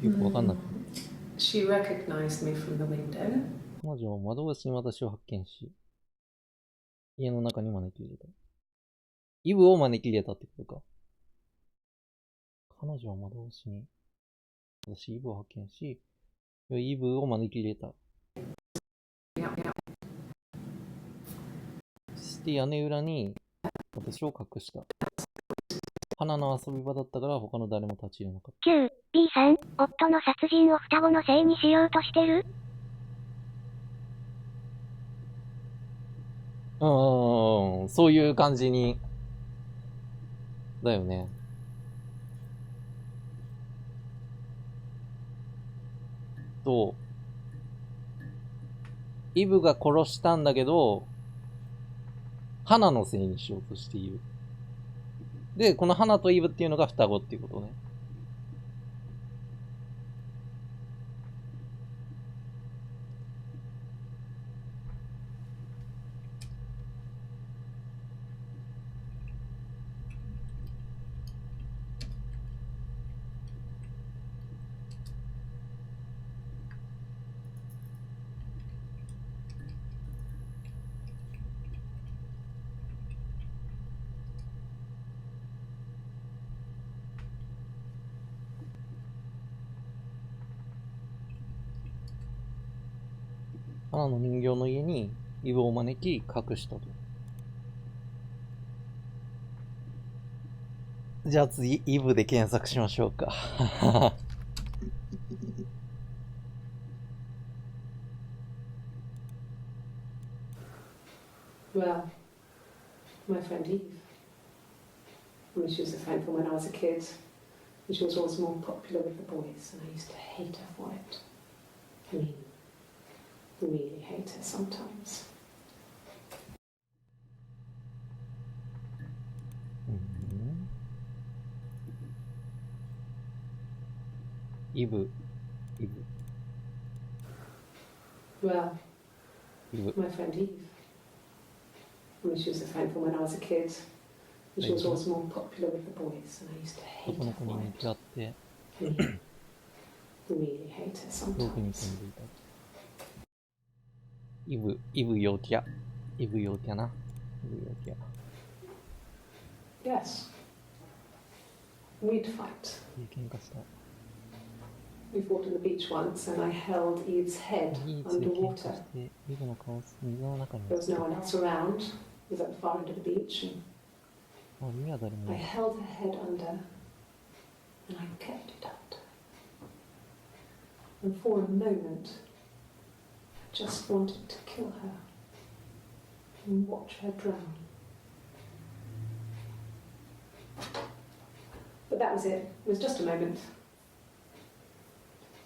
よくわかんなくて。She recognized me from the window. 彼女は窓越しに私を発見し、家の中に招き入れた。イブを招き入れたってことか。彼女は窓越しに、私イブを発見し、イブを招き入れた。そして屋根裏に私を隠した。花の遊び場だったから他の誰も立ち入れなかった。9、B さん、夫の殺人を双子のせいにしようとしてる?そういう感じに。だよね。イブが殺したんだけど、花のせいにしようとしている。で、この花とイブっていうのが双子っていうことね。花の人形の家にイブを招き隠したと。じゃあ次、イブで検索しましょうか。Well, my friend Eve. I mean, she was a friend from when I was a kid, and she was always more popular with the boys, and I used to hate her for it. I mean, really hate her sometimes. イブ。Well, Eve. my friend Eve. I mean, she was a friend from when I was a kid, and she was always more popular with the boys, and I used to hate 男の her 子に for 向 it. き合って I mean, really hate her 遠くに sometimes. 飛んでいた。イブ陽キャ。イブ陽キャな。イブ陽キャ。 Yes. We'd fight. 喧嘩した。We fought on the beach once, and I held Eve's head ビーチで喧嘩 underwater. して、イブの顔を水の中に There was no one else around. It was at the far end of the beach, and あ、海は誰も I いない。 held her head under, and I kept it out. And for a moment, I just wanted to kill her and watch her drown. But that was it. It was just a moment.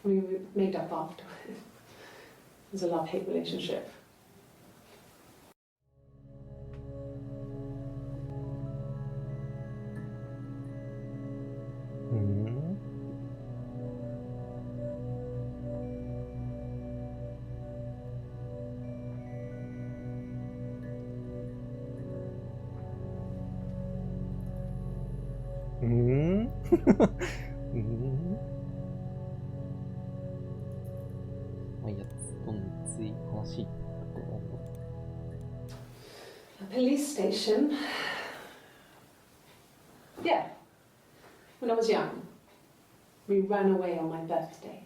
We made up afterward. It was a love-hate relationship. まあいいや、どんどんつい話だと思う。 A police station. Yeah. When I was young, we ran away on my birthday.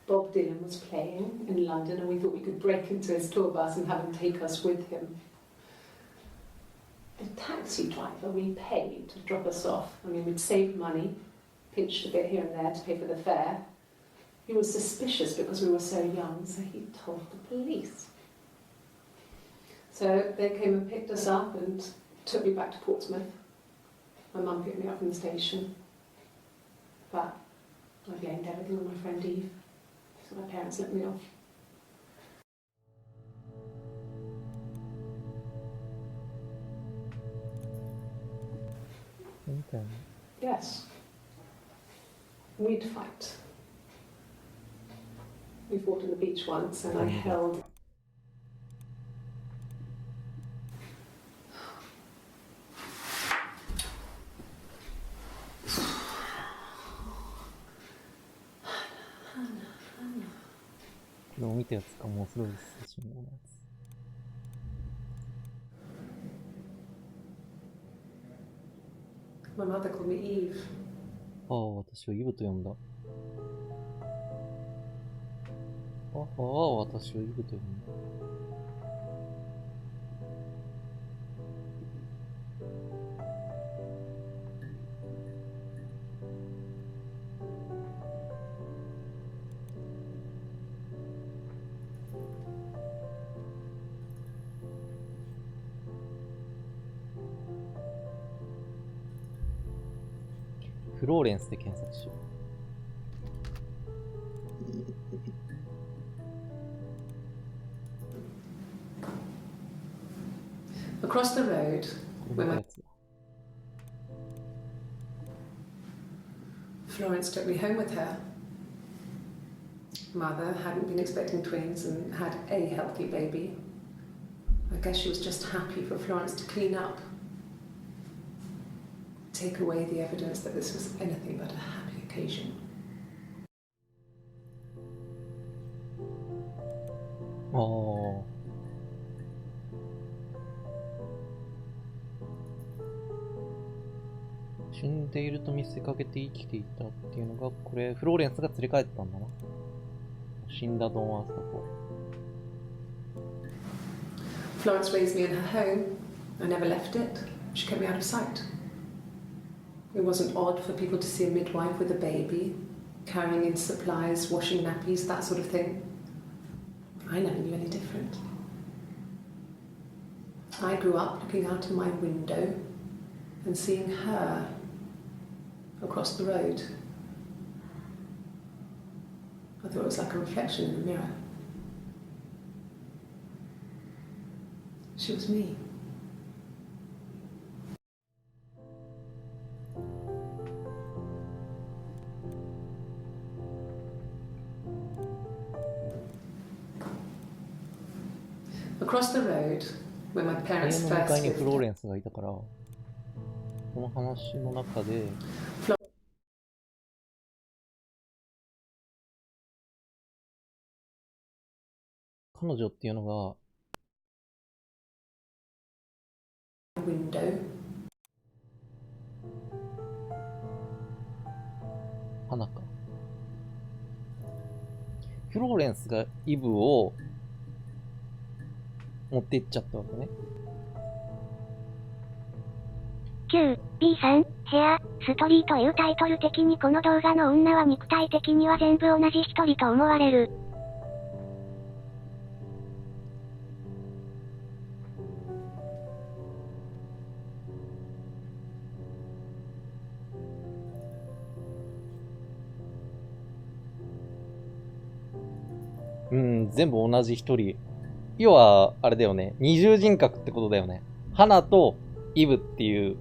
Bob Dylan was playing in London, and we thought we could break into his tour bus and have him take us with him. The taxi driver we paid to drop us off. I mean, we'd saved money, pinched a bit here and there to pay for the fare. He was suspicious because we were so young, so he told the police. So they came and picked us up and took me back to Portsmouth. My mum picked me up from the station. But I blamed everything on my friend Eve. So my parents let me off. Okay. Yes. We'd fight. We fought on the beach once, and I held.これを見たやつか、もうすごい久しぶりのやつ。My mother called me Eve. ああ、私をイブと呼んだ。ああ、私をイブと呼んだ。フローレンスで検索しよう。Across the road, これ where の my やつだ。 Florence took me home with her. Mother hadn't been expecting twins and had a healthy baby. I guess she was just happy for Florence to clean up. Take away the evidence that this was anything but a happy occasion. ああ。死んでいると見せかけて生きていたっていうのが、これ、フローレンスが連れ帰ったんだな。死んだドン・アースだと。Florence raised me in her home. I never left it. She kept me out of sight. It wasn't odd for people to see a midwife with a baby, carrying in supplies, washing nappies, that sort of thing. I never knew any different. I grew up looking out of my window and seeing her across the road. I thought it was like a reflection in the mirror. She was me. Across the road, where my 家 parents の向かい first にフロー lived, レンスがいたから、この話の中で、彼女っていうのが、 window, 花か。フローレンスがイブを持って行っちゃったわけね。9、B さん、ヘア、ストーリーというタイトル的にこの動画の女は肉体的には全部同じ一人と思われる。うん、全部同じ一人。要は、あれだよね。二重人格ってことだよね。花とイブっていう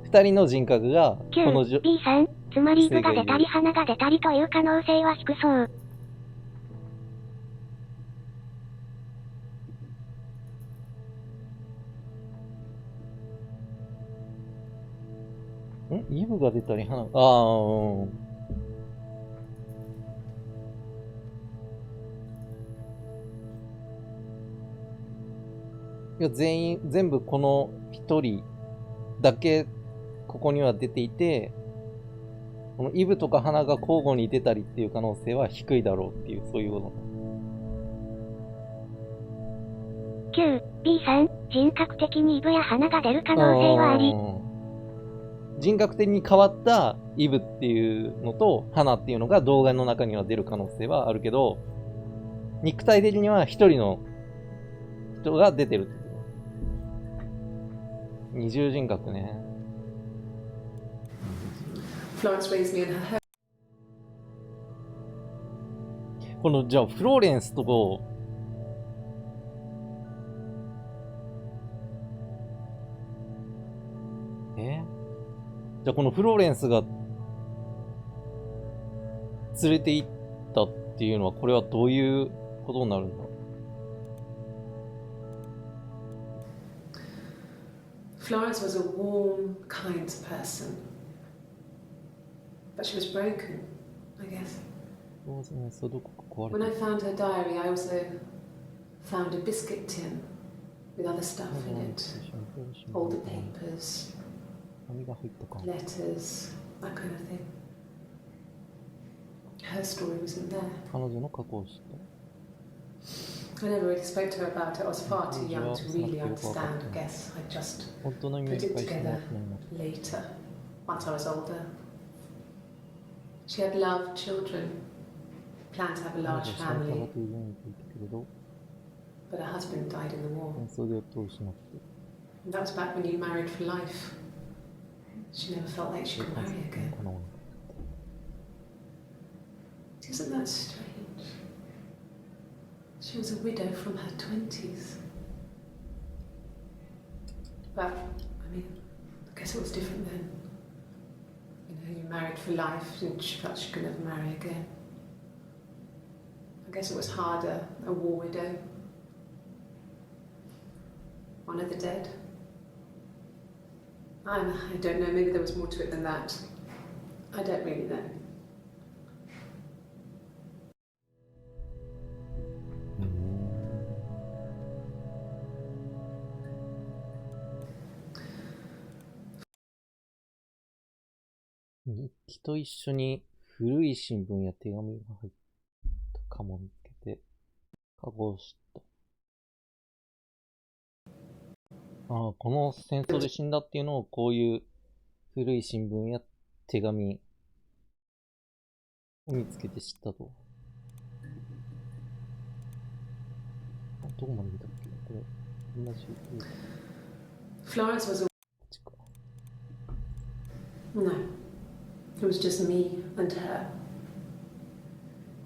二人の人格が、この9、B さん、つまりイブが出たり花が出たりという可能性は低そう。イブが出たり花、うん。いや、全部この一人だけ、ここには出ていて、このイブとか花が交互に出たりっていう可能性は低いだろうっていう、そういうこと。9、B さん、人格的にイブや花が出る可能性はあり。人格的に変わったイブっていうのと花っていうのが動画の中には出る可能性はあるけど、肉体的には一人の人が出てるってこと。二重人格ね。この、じゃあ、フローレンスと、じゃあこのフローレンスが連れて行ったっていうのは、これはどういうことになるんだ？ Florence was a warm, kind person. But she was broken, I guess. When I found her diary, I also found a biscuit tin with other stuff in it. All the papers, letters, that kind of thing. Her story wasn't there. I never really spoke to her about it. I was far too young to really understand, I guess. I just put it together later, once I was older. She had loved children, planned to have a large family, but her husband died in the war. And that was back when you married for life. She never felt like she could marry again. Isn't that strange? She was a widow from her 20s. But, I mean, I guess it was different then. You know, you married for life and she felt she could never marry again. I guess it was harder, a war widow. One of the dead. I don't know, maybe there was more to it than that. I don't really know. 日記と一緒に古い新聞や手紙が入ったかも見つけて、かごした。ああ、この戦争で死んだっていうのをこういう古い新聞や手紙を見つけて知ったと。どこまで見たっけこれ、同じ。Florence was a... No. It was just me and her.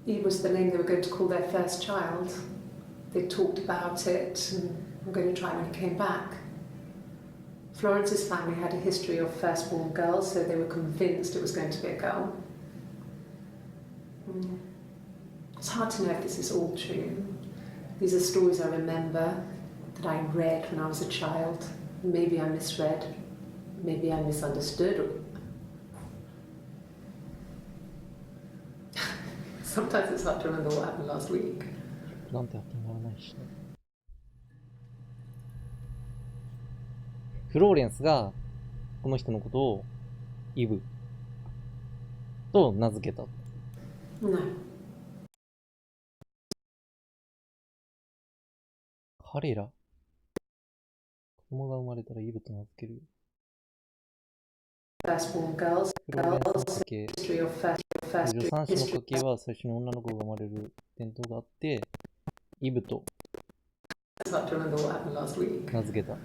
Eve was the name they were going to call their first child. They talked about it and were going to try when he came back. Florence's family had a history of firstborn girls, so they were convinced it was going to be a girl. It's hard to know if this is all true. These are stories I remember that I read when I was a child. Maybe I misread. Maybe I misunderstood. Sometimes it's hard to remember what happened last week. なんてやってもならないしね。フローレンスがこの人のことをイブと名付けた。No. 彼ら子供が生まれたらイブと名付けるよ。Firstborn girls, フローレンスの家系、 history of first 助産師の家系は最初に女の子が生まれる伝統があって、イブと It's hard to remember what happened last week. 名付けた。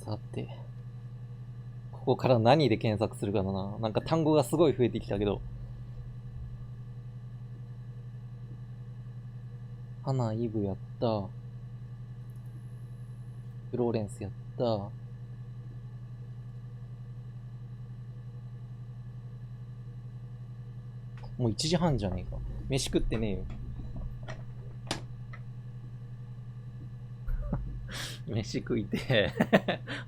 さて、ここから何で検索するかだな。なんか単語がすごい増えてきたけど。ハナ、イブやった。フローレンスやった。もう1時半じゃねえか。飯食ってねえよ。飯食いて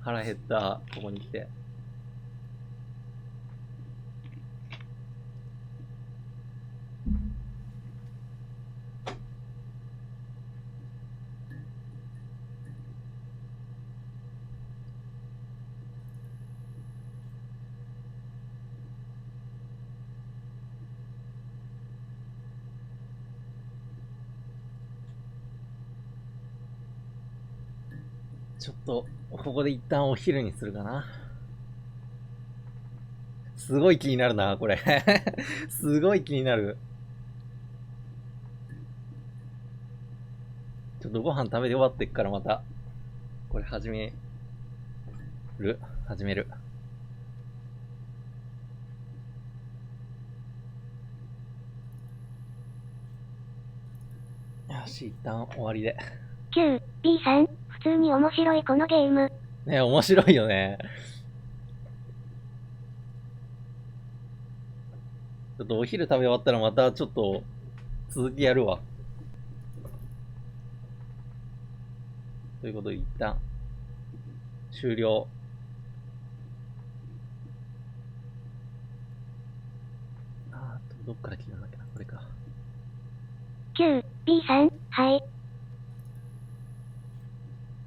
腹減った。ここに来て。ちょっと、ここで一旦お昼にするかな。すごい気になるな、これ。すごい気になる。ちょっとご飯食べて終わってっからまた、これ始める。よし、一旦終わりで。9、B さん、普通に面白いこのゲーム。ね、面白いよね。ちょっとお昼食べ終わったらまたちょっと続きやるわ。ということで一旦終了。どっから切らなきゃな、これか。9、B さん、はい。